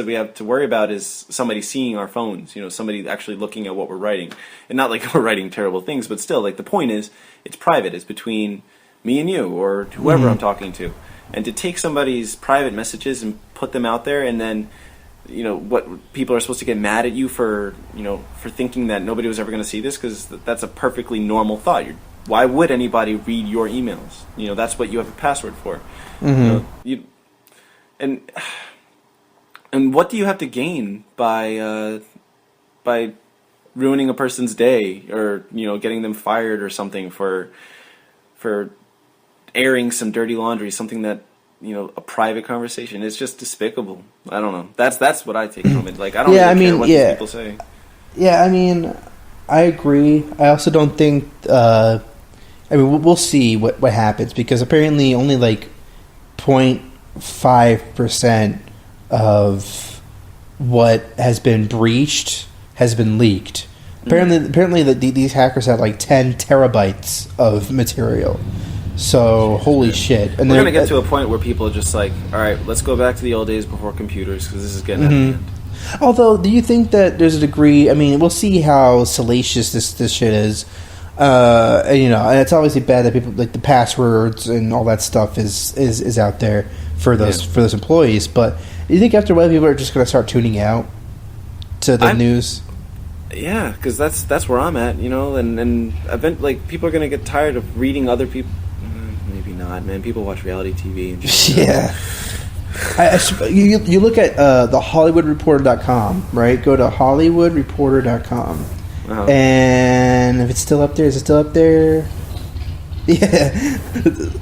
we have to worry about is somebody seeing our phones. Somebody actually looking at what we're writing, and not like we're writing terrible things, but still, like, the point is, it's private. It's between me and you, or whoever I'm talking to. And to take somebody's private messages and put them out there, and then what people are supposed to get mad at you for thinking that nobody was ever going to see this, because that's a perfectly normal thought. Why would anybody read your emails? That's what you have a password for. And what do you have to gain by ruining a person's day, or getting them fired or something for airing some dirty laundry, something that a private conversation? It's just despicable. I don't know. That's what I take from it. Like, I don't care what these people say. Yeah, I mean, I agree. I also don't think. We'll see what happens, because apparently only like 0.5% of what has been breached has been leaked. Apparently, these hackers have like 10 terabytes of material. So holy shit! And we're gonna get to a point where people are just like, all right, let's go back to the old days before computers, because this is getting at the end. Although, do you think that there's a degree? I mean, we'll see how salacious this shit is. And it's obviously bad that people, like, the passwords and all that stuff is out there for those employees. But do you think after a while people are just going to start tuning out to the news? Yeah, because that's where I'm at, and like people are gonna get tired of reading other people. Maybe not, man. People watch reality TV. And just, yeah. You look at the HollywoodReporter.com, right? Go to HollywoodReporter.com. Uh-huh. And if it's still up there, is it still up there? Yeah.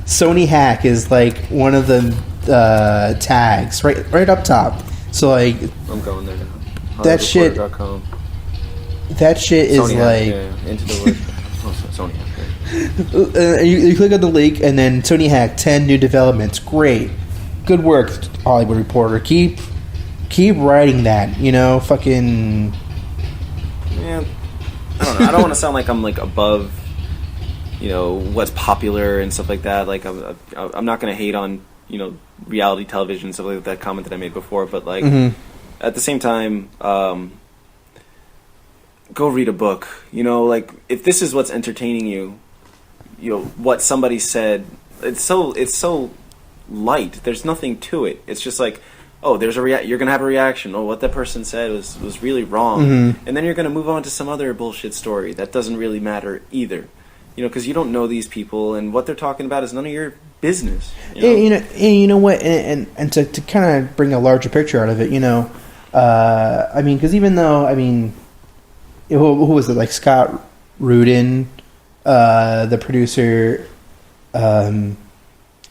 Sony hack is like one of the tags right up top. So like I'm going there now. That shit. That shit is Sony like hack, into the word. Sony hack. You click on the link and then Sony hack 10 new developments. Great, good work, Hollywood Reporter. Keep writing that. Fucking. Yeah, I don't know. I don't want to sound like I'm like above, what's popular and stuff like that. Like I'm not going to hate on reality television and stuff like that comment that I made before. But like at the same time, go read a book. Like if this is what's entertaining you, what somebody said. It's so light. There's nothing to it. It's just like, oh, there's you're gonna have a reaction. Oh, what that person said was really wrong, and then you're gonna move on to some other bullshit story that doesn't really matter either. Because you don't know these people, and what they're talking about is none of your business. You know what, and to kind of bring a larger picture out of it, I mean, because even though, I mean, who was it? Like Scott Rudin, the producer.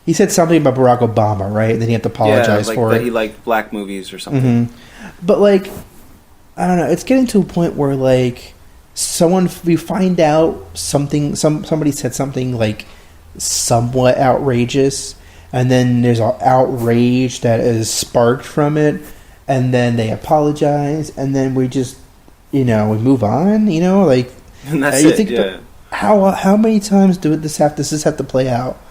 He said something about Barack Obama, right? And then he had to apologize for that it. He liked black movies or something. But like, I don't know. It's getting to a point where like we find out something. Somebody said something like somewhat outrageous, and then there's an outrage that is sparked from it, and then they apologize, and then we just we move on. Like, and that's it. Yeah. How many times does this have to play out?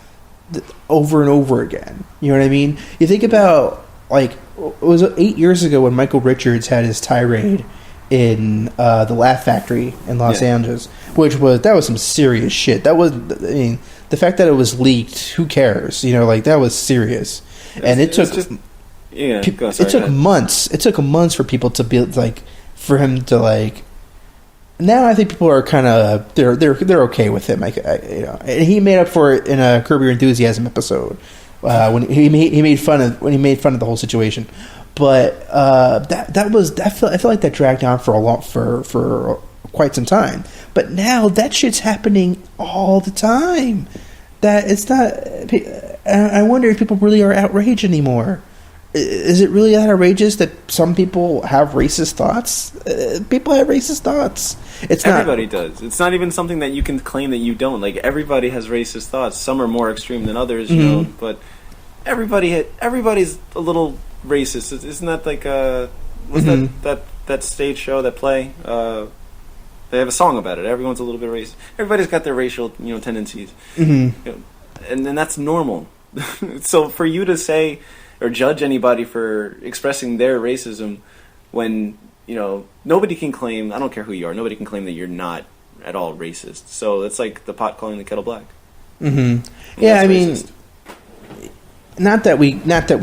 Over and over again. You know what I mean? You think about, like, it was 8 years ago when Michael Richards had his tirade in the Laugh Factory in Los Angeles, that was some serious shit. That was, I mean, the fact that it was leaked, who cares? Like, that was serious. And it took months. It took months for people to be like, for him to like. Now I think people are kind of they're okay with him. And he made up for it in a Curb Your Enthusiasm episode when he made fun of the whole situation. But I feel like that dragged on for quite some time. But now that shit's happening all the time. That it's not. I wonder if people really are outraged anymore. Is it really that outrageous that some people have racist thoughts? People have racist thoughts. Everybody does. It's not even something that you can claim that you don't. Like, everybody has racist thoughts. Some are more extreme than others, but everybody's a little racist. Isn't that like what's that stage show, that play? They have a song about it. Everyone's a little bit racist. Everybody's got their racial tendencies, and that's normal. So for you to say or judge anybody for expressing their racism when, nobody can claim, I don't care who you are, nobody can claim that you're not at all racist. So it's like the pot calling the kettle black. Yeah, I mean, not that we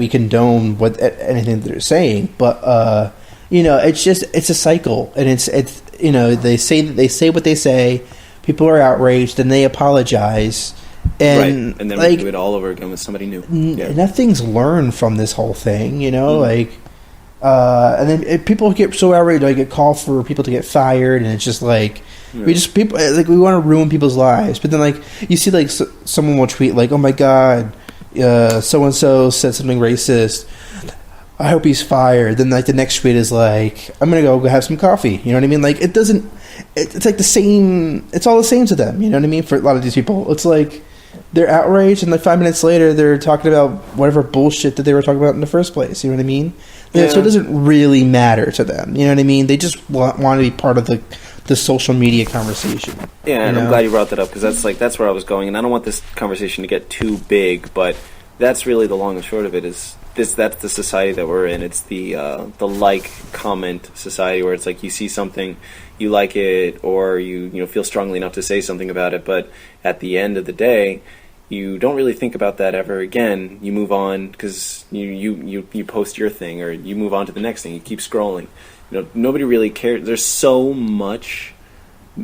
condone anything that they're saying, but it's a cycle, and it's they say what they say, people are outraged, and they apologize. And then we do it all over again with somebody new. Nothing's learned from this whole thing, and then people get so outraged, like get called for people to get fired, and it's just like we want to ruin people's lives. But then like you see like someone will tweet like, "Oh my god, so and so said something racist. I hope he's fired." Then like the next tweet is like, "I'm gonna go have some coffee." You know what I mean? Like it doesn't. It's like the same. It's all the same to them. You know what I mean? For a lot of these people, it's like they're outraged, and like 5 minutes later, they're talking about whatever bullshit that they were talking about in the first place. You know what I mean? Yeah. So it doesn't really matter to them. You know what I mean? They just want to be part of the social media conversation. Yeah, and I'm glad you brought that up, because that's where I was going, and I don't want this conversation to get too big, but that's really the long and short of it. That's the society that we're in. It's the like comment society, where it's like you see something, you like it, or you feel strongly enough to say something about it, but at the end of the day, you don't really think about that ever again. You move on because you post your thing, or you move on to the next thing. You keep scrolling. Nobody really cares. There's so much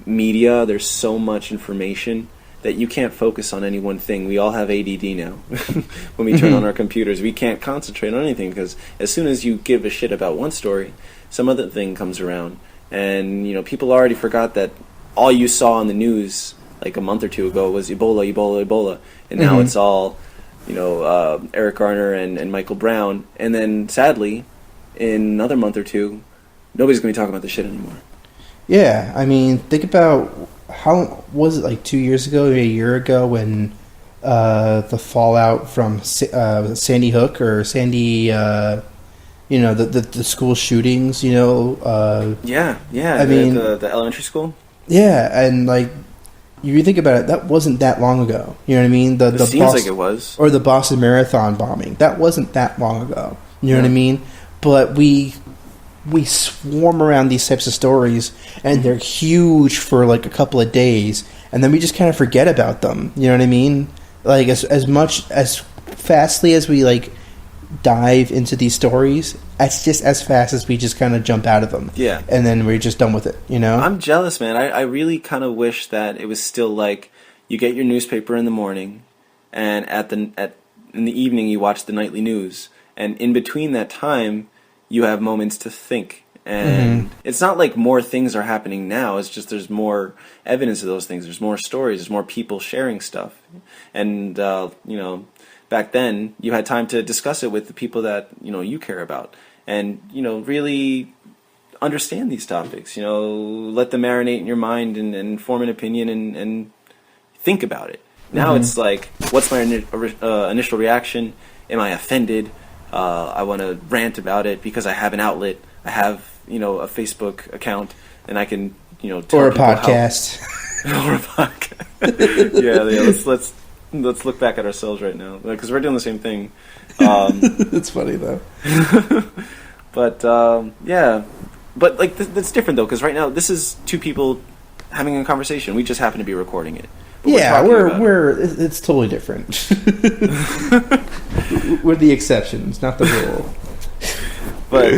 media. There's so much information that you can't focus on any one thing. We all have ADD now. When we turn on our computers, we can't concentrate on anything because as soon as you give a shit about one story, some other thing comes around. And, people already forgot that all you saw on the news like a month or two ago was Ebola, Ebola, Ebola. And now it's all, Eric Garner and Michael Brown. And then, sadly, in another month or two, nobody's going to be talking about this shit anymore. Yeah, I mean, think about how was it like 2 years ago, a year ago, when the fallout from Sandy Hook or Sandy, the school shootings, Yeah. I mean, the elementary school. Yeah, and like you think about it, that wasn't that long ago. You know what I mean? It seems like it was. Or the Boston Marathon bombing. That wasn't that long ago. You know what I mean? But we swarm around these types of stories, and they're huge for like a couple of days, and then we just kind of forget about them. You know what I mean? Like as fastly as we like dive into these stories, it's just as fast as we just kind of jump out of them. Yeah, and then we're just done with it. I'm jealous, man. I really kind of wish that it was still like you get your newspaper in the morning, and in the evening you watch the nightly news, and in between that time you have moments to think. And it's not like more things are happening now. It's just there's more evidence of those things. There's more stories. There's more people sharing stuff. And, back then you had time to discuss it with the people that, you care about. And, really understand these topics. Let them marinate in your mind and form an opinion and think about it. Now it's like, what's my initial reaction? Am I offended? I want to rant about it because I have an outlet. I have, a Facebook account, and I can, tell or a podcast. Or a podcast. Yeah. Let's look back at ourselves right now because we're doing the same thing. It's funny though. But but like that's different though because right now this is two people having a conversation. We just happen to be recording it. It's totally different. We're the exceptions, not the rule. But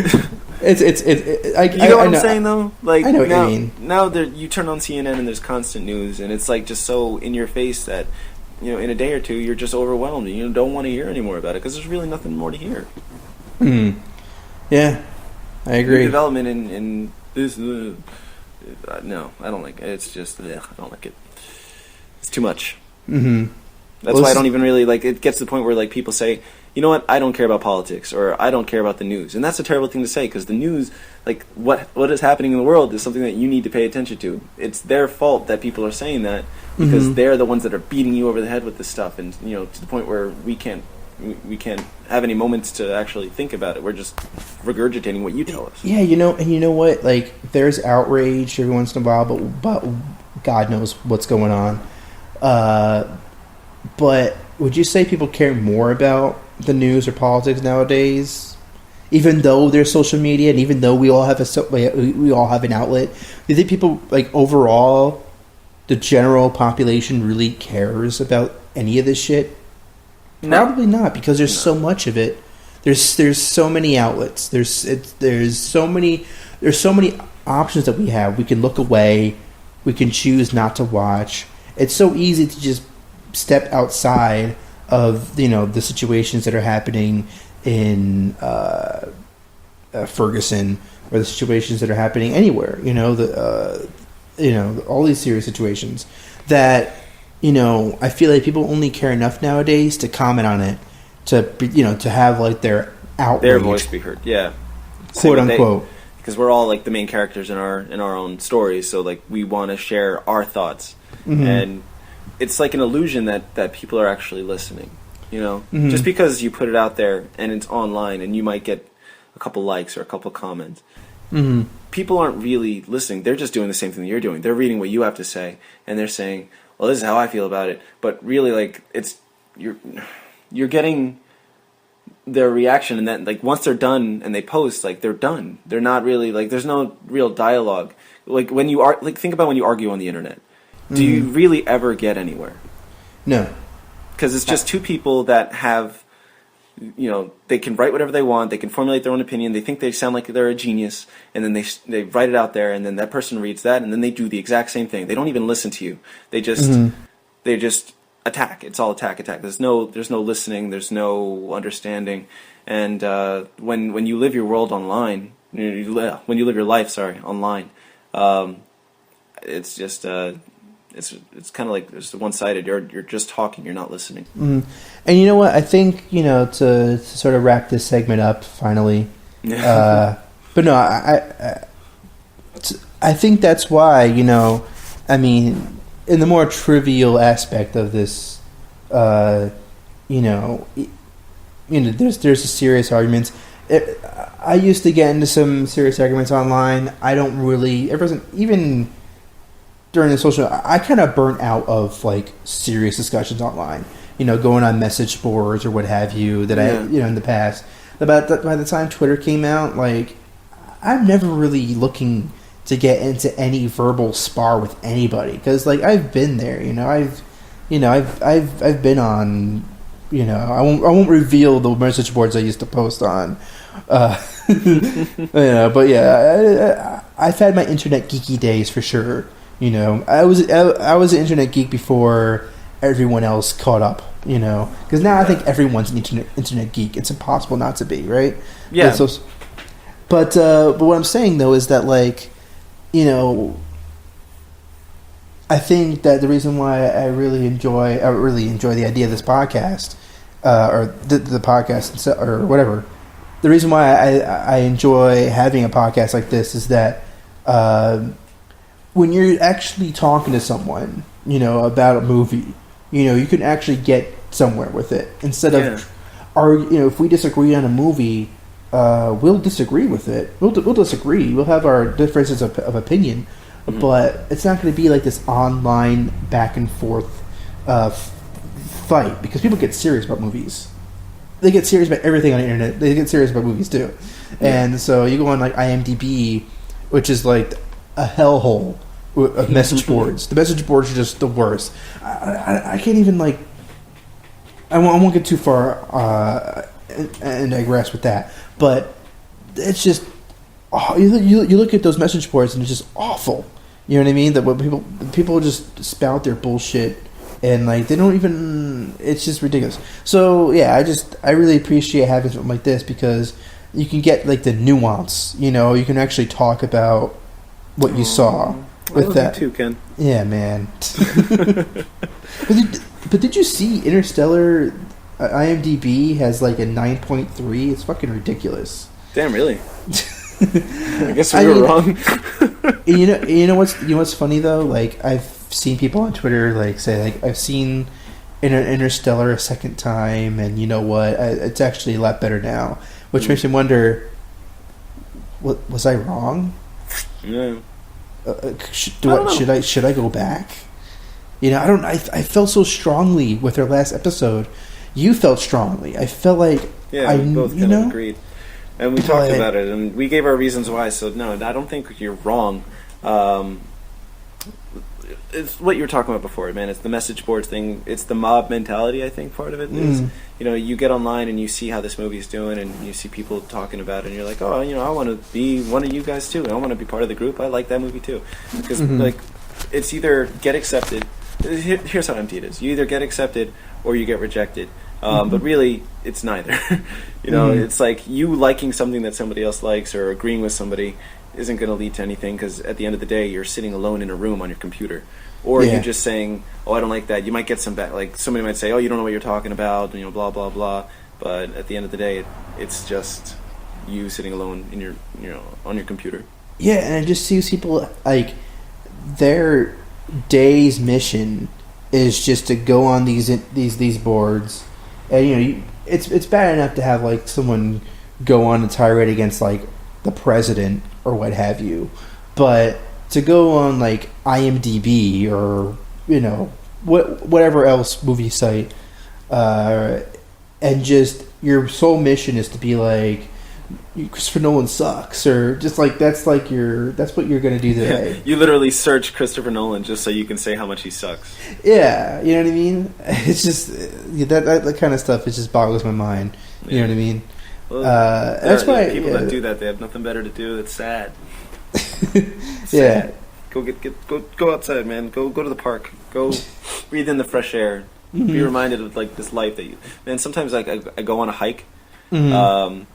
you know what I'm saying though? Like I know what you mean. Now you turn on CNN and there's constant news, and it's like just so in your face that in a day or two you're just overwhelmed and you don't want to hear any more about it because there's really nothing more to hear. Yeah, I agree. New development in this. No, I don't like it. It's just I don't like it. It's too much. That's why I don't even really like. It gets to the point where like people say, you know what, I don't care about politics or I don't care about the news, and that's a terrible thing to say because the news, like what is happening in the world, is something that you need to pay attention to. It's their fault that people are saying that because they're the ones that are beating you over the head with this stuff, and to the point where we can't have any moments to actually think about it. We're just regurgitating what you tell us. Yeah, and you know what? Like, there's outrage every once in a while, but God knows what's going on. But would you say people care more about the news or politics nowadays, even though there's social media and even though we all have an outlet? Do you think people, like, overall, the general population really cares about any of this shit? Probably not, because there's so much of it. There's so many outlets. There's so many options that we have. We can look away. We can choose not to watch. It's so easy to just step outside of the situations that are happening in Ferguson or the situations that are happening anywhere. All these serious situations that. I feel like people only care enough nowadays to comment on it, to have like their outrage, their voice be heard, quote unquote. Because we're all like the main characters in our own stories, so like we want to share our thoughts, and it's like an illusion that people are actually listening. Just because you put it out there and it's online and you might get a couple likes or a couple comments. People aren't really listening. They're just doing the same thing that you're doing. They're reading what you have to say, and they're saying, well, this is how I feel about it. But really, like, you're getting their reaction, and then, like, once they're done and they post, like, they're done. They're not really, like, there's no real dialogue. Like, when you think about when you argue on the internet. Do you really ever get anywhere? No. because it's just two people that have, they can write whatever they want, they can formulate their own opinion, they think they sound like they're a genius, and then they write it out there, and then that person reads that, and then they do the exact same thing. They don't even listen to you. They just attack. It's all attack. There's no listening. There's no understanding. And when you live your world online, when you live your life, online, it's just it's kind of like it's one-sided. You're just talking. You're not listening. Mm-hmm. And you know what? I think to sort of wrap this segment up finally. But no, I think that's why I mean, in the more trivial aspect of this, there's a serious arguments. I used to get into some serious arguments online. I don't really. It wasn't even during the social. I kind of burnt out of like serious discussions online. Going on message boards or what have you. That I in the past. By the time Twitter came out, like I'm never really looking to get into any verbal spar with anybody because like I've been there. I've been on. I won't reveal the message boards I used to post on. But yeah, I've had my internet geeky days for sure. I was an internet geek before everyone else caught up. Because now I think everyone's an internet geek. It's impossible not to be, right? Yeah. But what I'm saying though is that like, I think that the reason why I really enjoy the idea of this podcast, or the podcast or whatever. The reason why I enjoy having a podcast like this is that when you're actually talking to someone, about a movie, you can actually get somewhere with it instead of, if we disagree on a movie, we'll disagree with it. We'll disagree. We'll have our differences of opinion, but it's not going to be like this online back and forth fight because people get serious about movies. They get serious about everything on the internet. They get serious about movies too. Yeah. And so you go on like IMDb, which is like a hellhole of message boards. The message boards are just the worst. I can't even like. I won't get too far and digress with that. But it's just you look at those message boards and it's just awful. You know what I mean? That what people just spout their bullshit. And like they don't even, it's just ridiculous. So yeah, I really appreciate having something like this because you can get like the nuance. You can actually talk about what you saw with that too, Ken. Yeah, man. but did you see Interstellar? IMDb has like a 9.3. It's fucking ridiculous. Damn, really? I guess we were wrong. you know what's funny though? Like I've seen people on Twitter like say like I've seen Interstellar a second time, and you know what? It's actually a lot better now, which makes me wonder. Was I wrong? Yeah. Should I go back? I don't. I felt so strongly with her last episode. You felt strongly. I felt like we both kind of agreed, and we talked about it, and we gave our reasons why. So no, I don't think you're wrong. It's what you were talking about before, man. It's the message boards thing. It's the mob mentality. I think part of it is, you get online and you see how this movie is doing, and you see people talking about it, and you're like, oh, I want to be one of you guys too. I want to be part of the group. I like that movie too, because like, it's either get accepted. Here's how empty it is. You either get accepted or you get rejected. But really, it's neither. It's like you liking something that somebody else likes or agreeing with somebody isn't going to lead to anything because at the end of the day, you're sitting alone in a room on your computer. Or you're just saying, oh, I don't like that. You might get some like somebody might say, oh, you don't know what you're talking about, blah, blah, blah. But at the end of the day, it's just you sitting alone in your, on your computer. Yeah, and I just see people, like, their day's mission is just to go on these boards. And, it's bad enough to have, like, someone go on a tirade against, like, the president or what have you. But to go on, like, IMDb or, whatever else movie site, and just your sole mission is to be like, Christopher Nolan sucks, or just like that's what you're gonna do today. You literally search Christopher Nolan just so you can say how much he sucks. Yeah, you know what I mean. It's just that kind of stuff. It just boggles my mind. You know what I mean. Well, that's why people that do that, they have nothing better to do. It's sad. Yeah. Go outside, man. Go to the park. Go breathe in the fresh air. Mm-hmm. Be reminded of like this life that you. Man, sometimes like I go on a hike. Mm-hmm.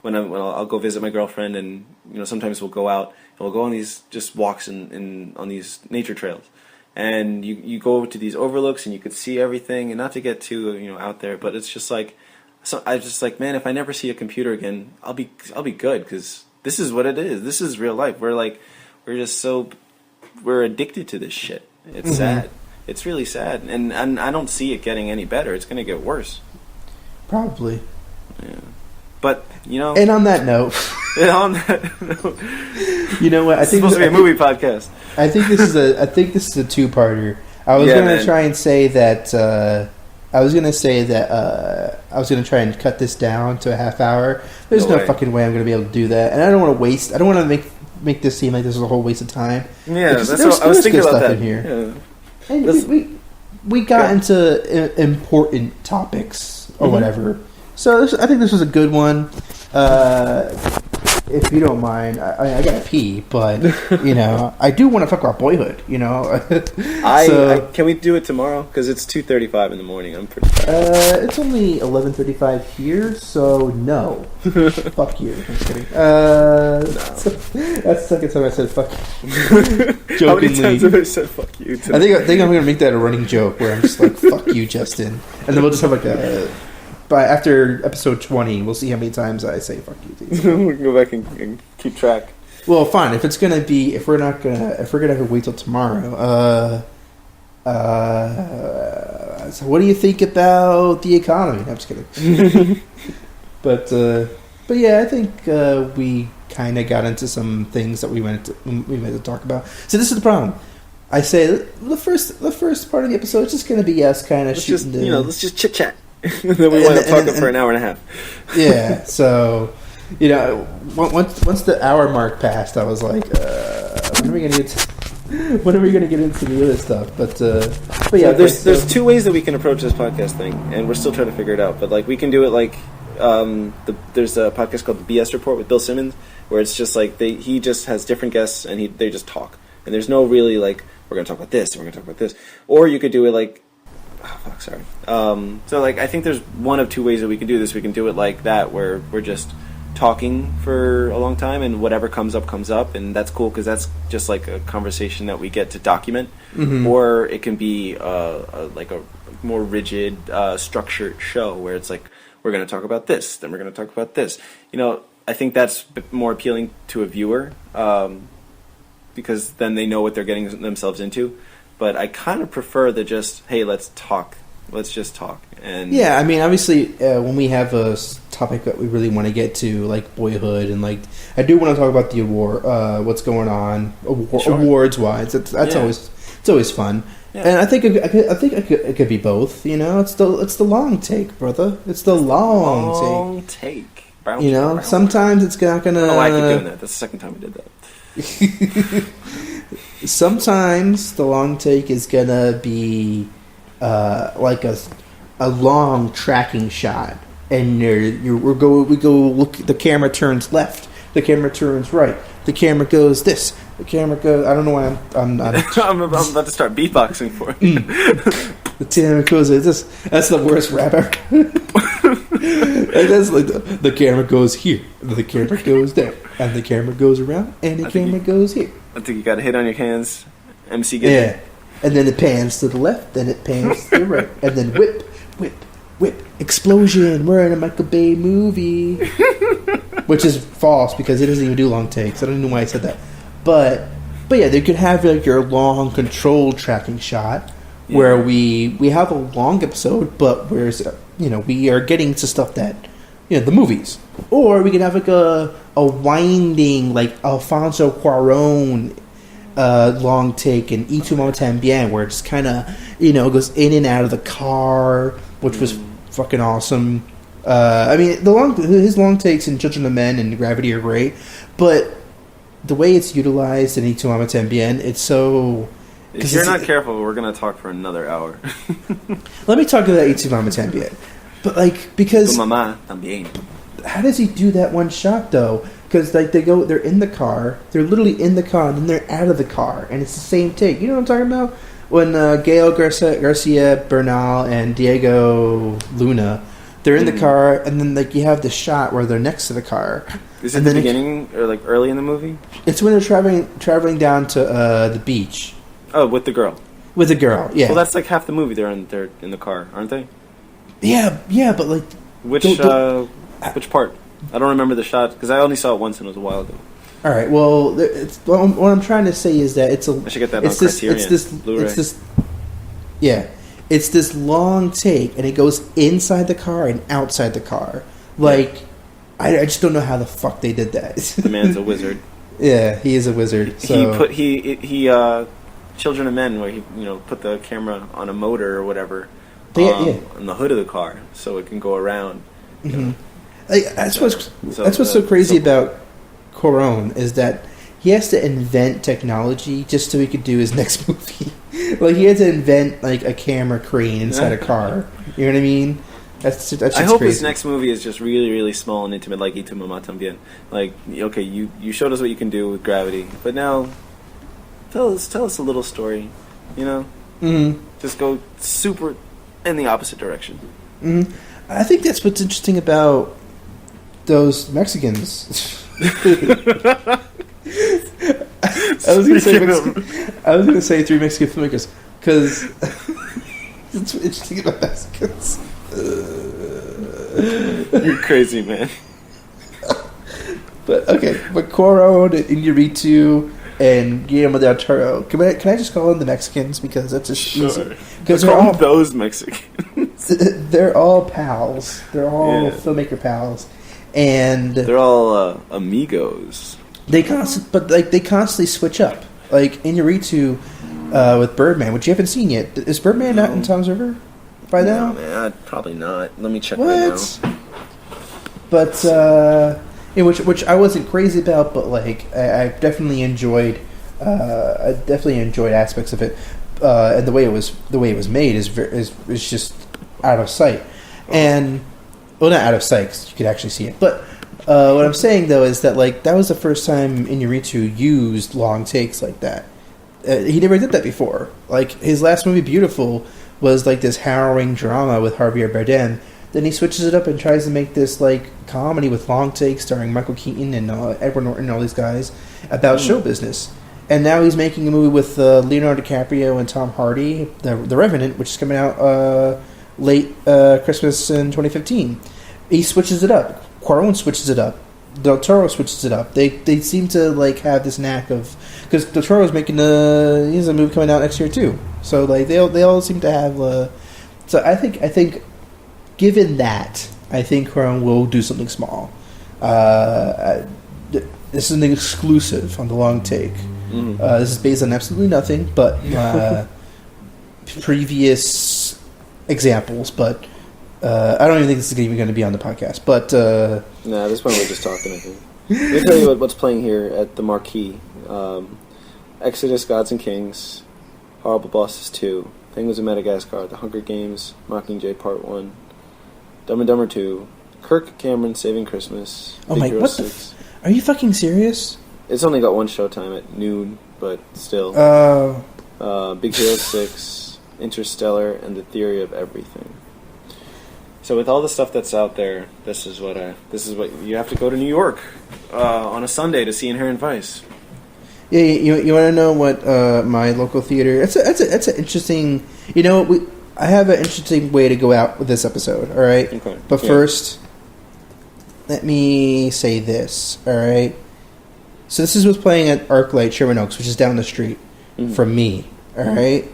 When I'll go visit my girlfriend, and sometimes we'll go out and we'll go on these just walks on these nature trails, and you go to these overlooks and you could see everything, and not to get too out there, but it's just like, so I just like, man, if I never see a computer again, I'll be good, because this is what it is. This is real life. We're addicted to this shit. It's sad. It's really sad, and I don't see it getting any better. It's gonna get worse. Probably. Yeah. But and on that note, you know what? I think it's supposed to be a movie podcast. I think this is a two-parter. I was going to try and say that. I was going to try and cut this down to a half hour. There's no fucking way I'm going to be able to do that, and I don't want to waste. I don't want to make this seem like this is a whole waste of time. Yeah, that's what I was thinking about that. In here. Yeah. And we got into important topics or whatever. So I think this was a good one. If you don't mind, I gotta pee, but I do want to talk about Boyhood. Can we do it tomorrow? Because it's 2:35 in the morning. I'm pretty tired. It's only 11:35 here, so no. Fuck you. I'm just kidding. That's the second time I said fuck you. How many times have I said fuck you today? I think I'm gonna make that a running joke where I'm just like fuck you, Justyn, and then we'll just have like a. But after episode 20, we'll see how many times I say "fuck you." We can go back and keep track. Well, fine. If we're gonna have to wait till tomorrow. So what do you think about the economy? No, I'm just kidding. But yeah, I think we kind of got into some things that we meant to talk about. So this is the problem. I say the first part of the episode is just going to be us kind of shooting. Let's just chit chat. And then we want to talk for an hour and a half. Yeah, so once the hour mark passed, I was like, when are we gonna get into the other stuff? But yeah, there's two ways that we can approach this podcast thing, and we're still trying to figure it out. But like, we can do it like there's a podcast called the BS Report with Bill Simmons, where it's just like he just has different guests and they just talk, and there's no really like, we're gonna talk about this, and we're gonna talk about this. Or you could do it like, sorry. So like, I think there's one of two ways that we can do this. We can do it like that, where we're just talking for a long time, and whatever comes up, and that's cool because that's just like a conversation that we get to document. Mm-hmm. Or it can be like a more rigid, structured show where it's like, we're going to talk about this, then we're going to talk about this. I think that's more appealing to a viewer, because then they know what they're getting themselves into. But I kind of prefer the just, hey, let's talk. Let's just talk. And yeah, I mean, obviously, when we have a topic that we really want to get to, like Boyhood, and like, I do want to talk about the award, what's going on awards-wise. That's always fun. Yeah. And I think it could be both. It's the long take, brother. It's the long take. Sometimes it's not gonna. Oh, I keep doing that. That's the second time I did that. Sometimes the long take is gonna be like a long tracking shot, and we go look. The camera turns left. The camera turns right. The camera goes this. The camera goes. I don't know why I'm not. I'm about to start beatboxing for you. The camera goes like this. That's the worst rap ever. And that's like the camera goes here. The camera goes there. And the camera goes around. And the camera goes here. I think you got a hit on your hands. MC Gibbs. Yeah. And then it pans to the left. Then it pans to the right. And then whip, whip, whip. Explosion. We're in a Michael Bay movie. Which is false because it doesn't even do long takes. I don't know why I said that. But yeah, they could have like your long controlled tracking shot where we have a long episode, but we are getting to stuff that the movies. Or we could have like a winding like Alfonso Cuarón long take in Y Tu Mamá También, where it's kind of goes in and out of the car, which was fucking awesome. I mean, his long takes in Children of Men and Gravity are great, but the way it's utilized in Y Tu Mamá También, it's so... If you're not careful, we're going to talk for another hour. Let me talk about Y Tu Mamá También. But, like, because... Tu mamá también. How does he do that one shot, though? Because, like, they're in the car, they're literally in the car, and then they're out of the car, and it's the same take. You know what I'm talking about? When Gael Garcia Bernal and Diego Luna, they're in the car, and then, like, you have the shot where they're next to the car. Is it the beginning, or, like, early in the movie? It's when they're traveling down to the beach. Oh, with the girl. With the girl, yeah. Well, that's, like, half the movie. They're in the car, aren't they? Yeah, but, like... Which part? I don't remember the shot, because I only saw it once, and it was a while ago. All right. Well, what I'm trying to say is that it's a. I should get that on Criterion. Blu-ray. It's this long take, and it goes inside the car and outside the car. Like, I just don't know how the fuck they did that. The man's a wizard. Yeah, he is a wizard. So. He Children of Men, where he put the camera on a motor or whatever on the hood of the car, so it can go around. Mm-hmm. That's what's so crazy about Cuarón is that he has to invent technology just so he could do his next movie. Like, he had to invent, like, a camera crane inside a car. You know what I mean? That's I hope crazy. His next movie is just really, really small and intimate, like Y Tu Mamá También. Like, okay, you showed us what you can do with Gravity, but now tell us a little story. Mm-hmm. Just go super in the opposite direction. Mm-hmm. I think that's what's interesting about those Mexicans. I was going to say 3 Mexican filmmakers because it's interesting about Mexicans. You're crazy, man. But Cuarón, Iñárritu, and Guillermo del Toro. Can I just call them the Mexicans because that's just easy? Because they're all those Mexicans. They're all pals. They're all filmmaker pals. And they're all amigos. They constantly switch up. Like Iñárritu with Birdman, which you haven't seen yet. Is Birdman not in Tom's River by now? No, man, probably not. Let me check right now. But which I wasn't crazy about, but like I definitely enjoyed. I definitely enjoyed aspects of it, and the way it was made is just out of sight, and. Well, not out of sight, 'cause you could actually see it. But what I'm saying, though, is that like that was the first time Iñárritu used long takes like that. He never did that before. Like, his last movie, Beautiful, was like this harrowing drama with Javier Bardem. Then he switches it up and tries to make this like comedy with long takes starring Michael Keaton and Edward Norton and all these guys about show business. And now he's making a movie with Leonardo DiCaprio and Tom Hardy, The Revenant, which is coming out late Christmas in 2015. He switches it up. Cuarón switches it up. Del Toro switches it up. They seem to like have this knack of, because Del Toro's making he has a movie coming out next year too. So like they all seem to have. So I think given that, I think Cuarón will do something small. This is an exclusive on the long take. Mm-hmm. This is based on absolutely nothing but previous examples, but I don't even think this is even going to be on the podcast. But this one we're just talking. I think. Let me tell you what's playing here at the marquee: Exodus, Gods and Kings, Horrible Bosses 2, Penguins of Madagascar, The Hunger Games, Mockingjay Part 1, Dumb and Dumber 2, Kirk Cameron Saving Christmas. Oh my! What the? Are you fucking serious? It's only got one showtime at noon, but still. Big Hero 6, Interstellar, and The Theory of Everything. So with all the stuff that's out there, this is what you have to go to New York on a Sunday to see Inherent Vice. Yeah, you want to know what my local theater? That's an interesting. I have an interesting way to go out with this episode. All right, okay. But first, let me say this. All right. So this is what's playing at ArcLight Sherman Oaks, which is down the street from me. All right.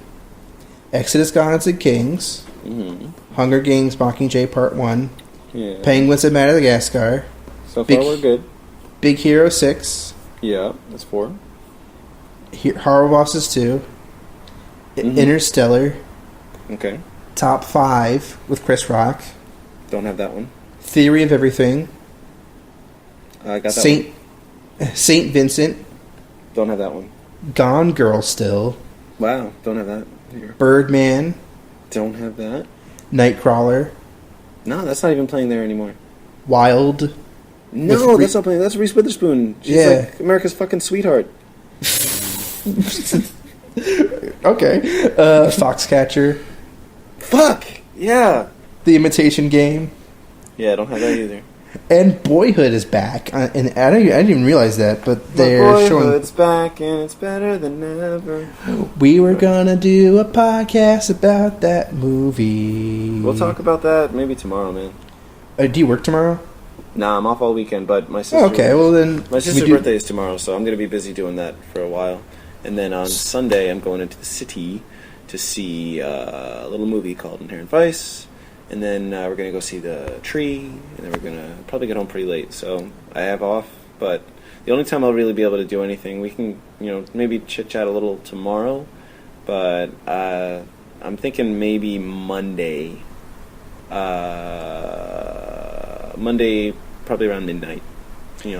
Exodus, Gods and Kings, Hunger Games, Mockingjay Part 1, Penguins of Madagascar. So far we're good. Big Hero 6. Yeah, that's 4. Horror Bosses 2. Interstellar. Okay. Top 5 with Chris Rock. Don't have that one. Theory of Everything. I got that Saint Vincent. Don't have that one. Gone Girl still. Wow, don't have that here. Birdman. Don't have that. Nightcrawler. No, that's not even playing there anymore. Wild. No, that's not playing. That's Reese Witherspoon. She's like America's fucking sweetheart. Okay. Foxcatcher. Fuck! Yeah. The Imitation Game. Yeah, I don't have that either. And Boyhood is back. And I didn't even realize that, but they're showing... Boyhood's back and it's better than ever. We were gonna do a podcast about that movie. We'll talk about that maybe tomorrow, man. Do you work tomorrow? Nah, I'm off all weekend, but my sister... Oh, okay, well then... My sister's birthday is tomorrow, so I'm going to be busy doing that for a while. And then on Sunday, I'm going into the city to see a little movie called Inherent Vice. And then we're going to go see The Tree. And then we're going to probably get home pretty late. So I have off, but the only time I'll really be able to do anything, we can, maybe chit-chat a little tomorrow. But I'm thinking maybe Monday. Monday, probably around midnight.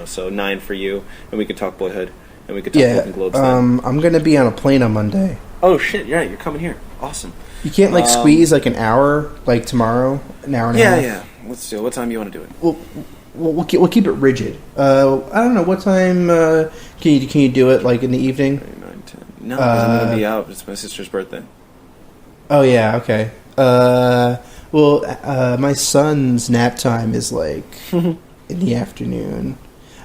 So 9 for you. And we could talk Boyhood. And we could talk Golden Globes then. I'm going to be on a plane on Monday. Oh, shit. Yeah, you're coming here. Awesome. You can't, squeeze, an hour, tomorrow? An hour and a half? Yeah. Let's do it. What time do you want to do it? We'll keep it rigid. I don't know. What time can you do it, in the evening? 9, 10. No, because I'm going to be out. It's my sister's birthday. Oh, yeah. Okay. My son's nap time is, in the afternoon.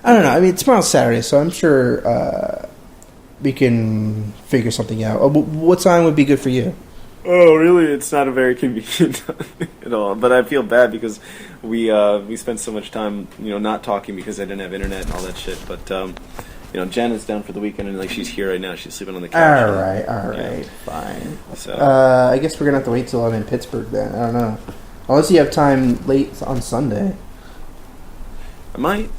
I don't know. I mean, tomorrow's Saturday, so I'm sure we can figure something out. What time would be good for you? Oh, really? It's not a very convenient time at all. But I feel bad because we spent so much time, not talking because I didn't have internet and all that shit. But Janet's down for the weekend and she's here right now. She's sleeping on the couch. All right, fine. So I guess we're gonna have to wait till I'm in Pittsburgh then. I don't know, unless you have time late on Sunday. I might.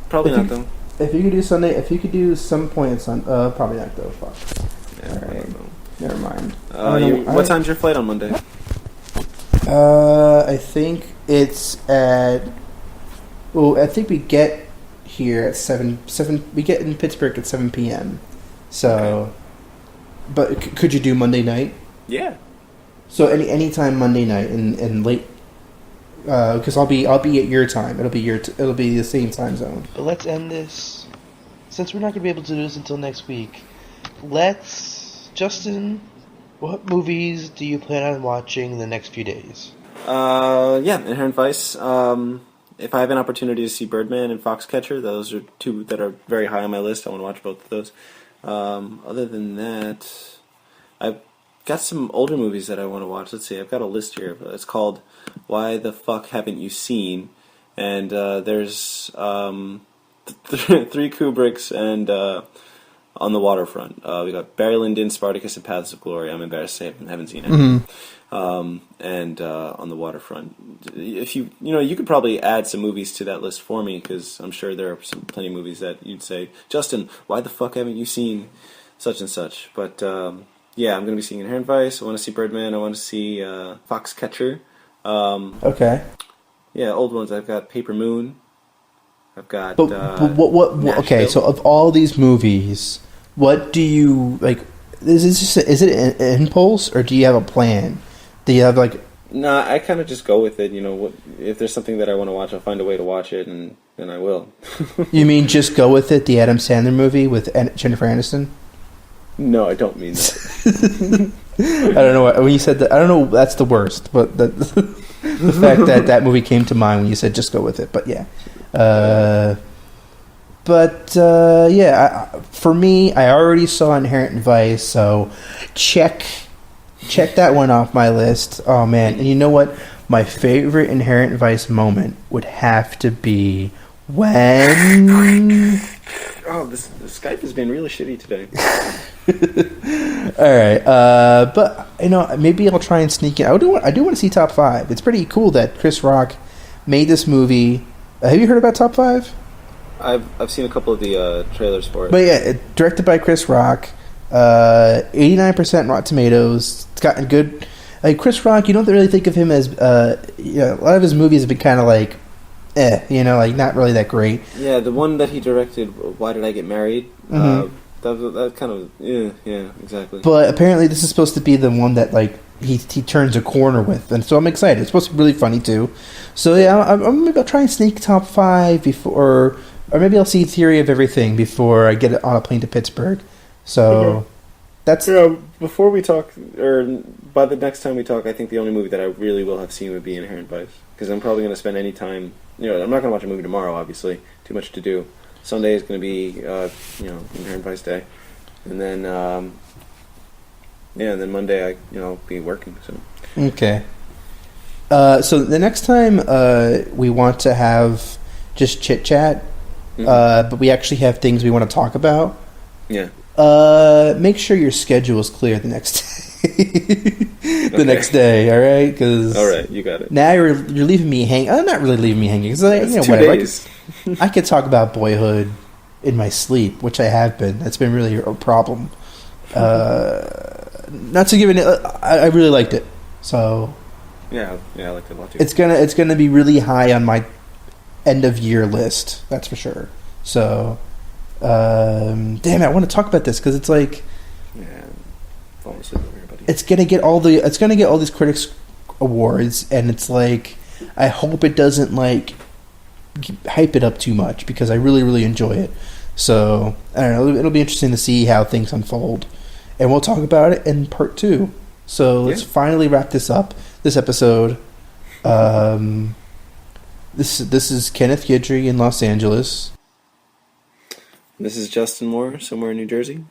Probably not though. If you could do Sunday, if you could do some point on Sunday, probably not though. Fuck. Yeah, all right. Never mind. What time's your flight on Monday? I think it's at... Well, I think we get here at 7... We get in Pittsburgh at 7 p.m. So... Okay. But could you do Monday night? Yeah. So any time Monday night and late... Because I'll be at your time. It'll be the same time zone. But let's end this. Since we're not going to be able to do this until next week, Justyn, what movies do you plan on watching in the next few days? Inherent Vice. If I have an opportunity to see Birdman and Foxcatcher, those are two that are very high on my list. I want to watch both of those. Other than that, I've got some older movies that I want to watch. Let's see, I've got a list here. It's called Why the Fuck Haven't You Seen? And there's 3 Kubricks and... On the Waterfront, we got Barry Lyndon, Spartacus, and Paths of Glory. I'm embarrassed to say I haven't seen it. Mm-hmm. And On the Waterfront, if you could probably add some movies to that list for me because I'm sure there are plenty of movies that you'd say, Justyn, why the fuck haven't you seen such and such? But I'm going to be seeing Inherent Vice. I want to see Birdman. I want to see Foxcatcher. Okay. Yeah, old ones. I've got Paper Moon. I've got. But what? Okay, so of all these movies. What do you like? Is it an impulse or do you have a plan? Do you have No, I kind of just go with it. If there's something that I want to watch, I'll find a way to watch it, and then I will. You mean just go with it? The Adam Sandler movie with Jennifer Aniston? No, I don't mean that. I don't know when you said that. I don't know. That's the worst, but the fact that movie came to mind when you said just go with it. But yeah. For me, I already saw Inherent Vice, so check that one off my list. Oh man, and you know what? My favorite Inherent Vice moment would have to be when... Oh, this Skype has been really shitty today. All right, but maybe I'll try and sneak in. I do want to see Top 5. It's pretty cool that Chris Rock made this movie. Have you heard about Top 5? I've seen a couple of the trailers for it. But yeah, directed by Chris Rock, 89% Rotten Tomatoes. It's gotten good. Chris Rock, you don't really think of him as a lot of his movies have been kind of like not really that great. Yeah, the one that he directed, Why Did I Get Married? Mm-hmm. That kind of yeah, exactly. But apparently, this is supposed to be the one that like he turns a corner with, and so I'm excited. It's supposed to be really funny too. So yeah, maybe I'll try and sneak top 5 before, or maybe I'll see Theory of Everything before I get on a plane to Pittsburgh. So that's before we talk, or by the next time we talk, I think the only movie that I really will have seen would be Inherent Vice, because I'm probably going to spend any time. I'm not going to watch a movie tomorrow. Obviously, too much to do. Sunday is going to be, Inherent Vice Day, and then, and then Monday I'll be working. So okay. So the next time we want to have just chit chat, but we actually have things we want to talk about. Yeah. Make sure your schedule is clear the next day. Next day, all right? All right, you got it. Now you're leaving me hanging. I'm not really leaving me hanging. Cause It's 2 whatever. days. I could talk about Boyhood in my sleep, which I have been. That's been really a problem. Not to give it. I really liked it. So Yeah, I liked it a lot too. it's gonna be really high on my end of year list. That's for sure. So, damn it, I want to talk about this because it's like, falling asleep over here, buddy. it's gonna get all these critics awards, and it's like, I hope it doesn't like hype it up too much because I really, really enjoy it. So I don't know. It'll be interesting to see how things unfold, and we'll talk about it in part 2. So let's finally wrap this up. This episode. This is Kenneth Guidry in Los Angeles. This is Justyn Moore, somewhere in New Jersey,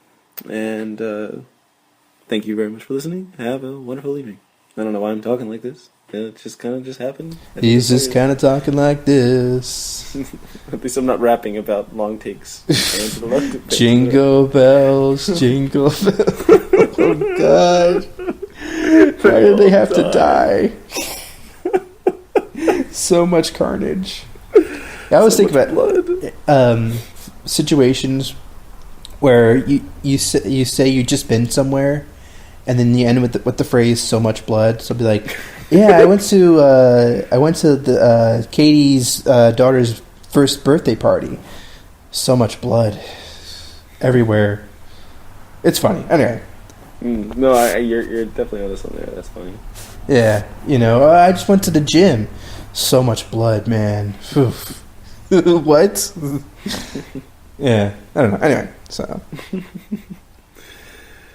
and thank you very much for listening. Have a wonderful evening. I don't know why I'm talking like this. It just kind of just happened. He's just kind of talking like this. At least I'm not rapping about long takes. Jingle bells, jingle bells. Oh, God. Why did they have to die? So much carnage. I always think about situations where you say you just been somewhere, and then you end with the phrase "so much blood." So I'll be like, "Yeah, I went to the Katie's daughter's first birthday party. So much blood everywhere. It's funny. Anyway." No, you're definitely on this one there. That's funny. Yeah, I just went to the gym. So much blood, man. What? Yeah, I don't know. Anyway, so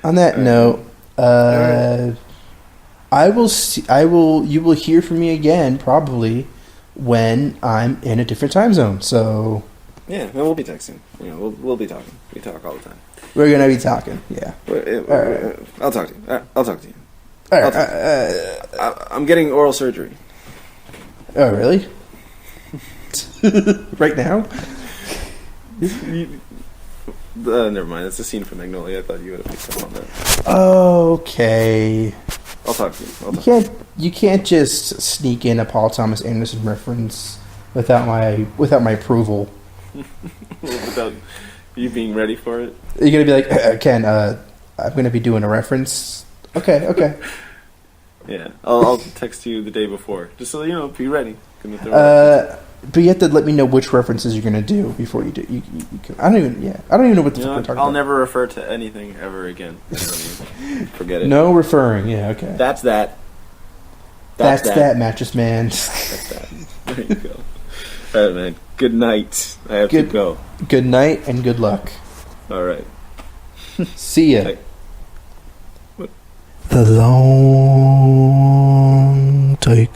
on that note, you will hear from me again probably when I'm in a different time zone. So yeah, we'll be texting. We'll be talking. We talk all the time. We're gonna be talking. Yeah. I'll talk to you. I'll talk to you. All right. I'm getting oral surgery. Oh, really? Right now? Never mind. It's a scene from Magnolia. I thought you would have picked up on that. Okay. I'll talk to you. You can't just sneak in a Paul Thomas Anderson reference without my approval. Without you being ready for it? You're gonna be like, Ken, I'm gonna be doing a reference. Okay. Yeah, I'll text you the day before, just so be ready. But you have to let me know which references you're gonna do before you do. You can, I don't even know what the fuck we're talking about. I'll never refer to anything ever again. Forget it. No referring. Yeah, okay. That's that. That's that, mattress man. That's that. There you go. All right, man. Good night. I have to go. Good night and good luck. All right. See ya. Hey. The long take.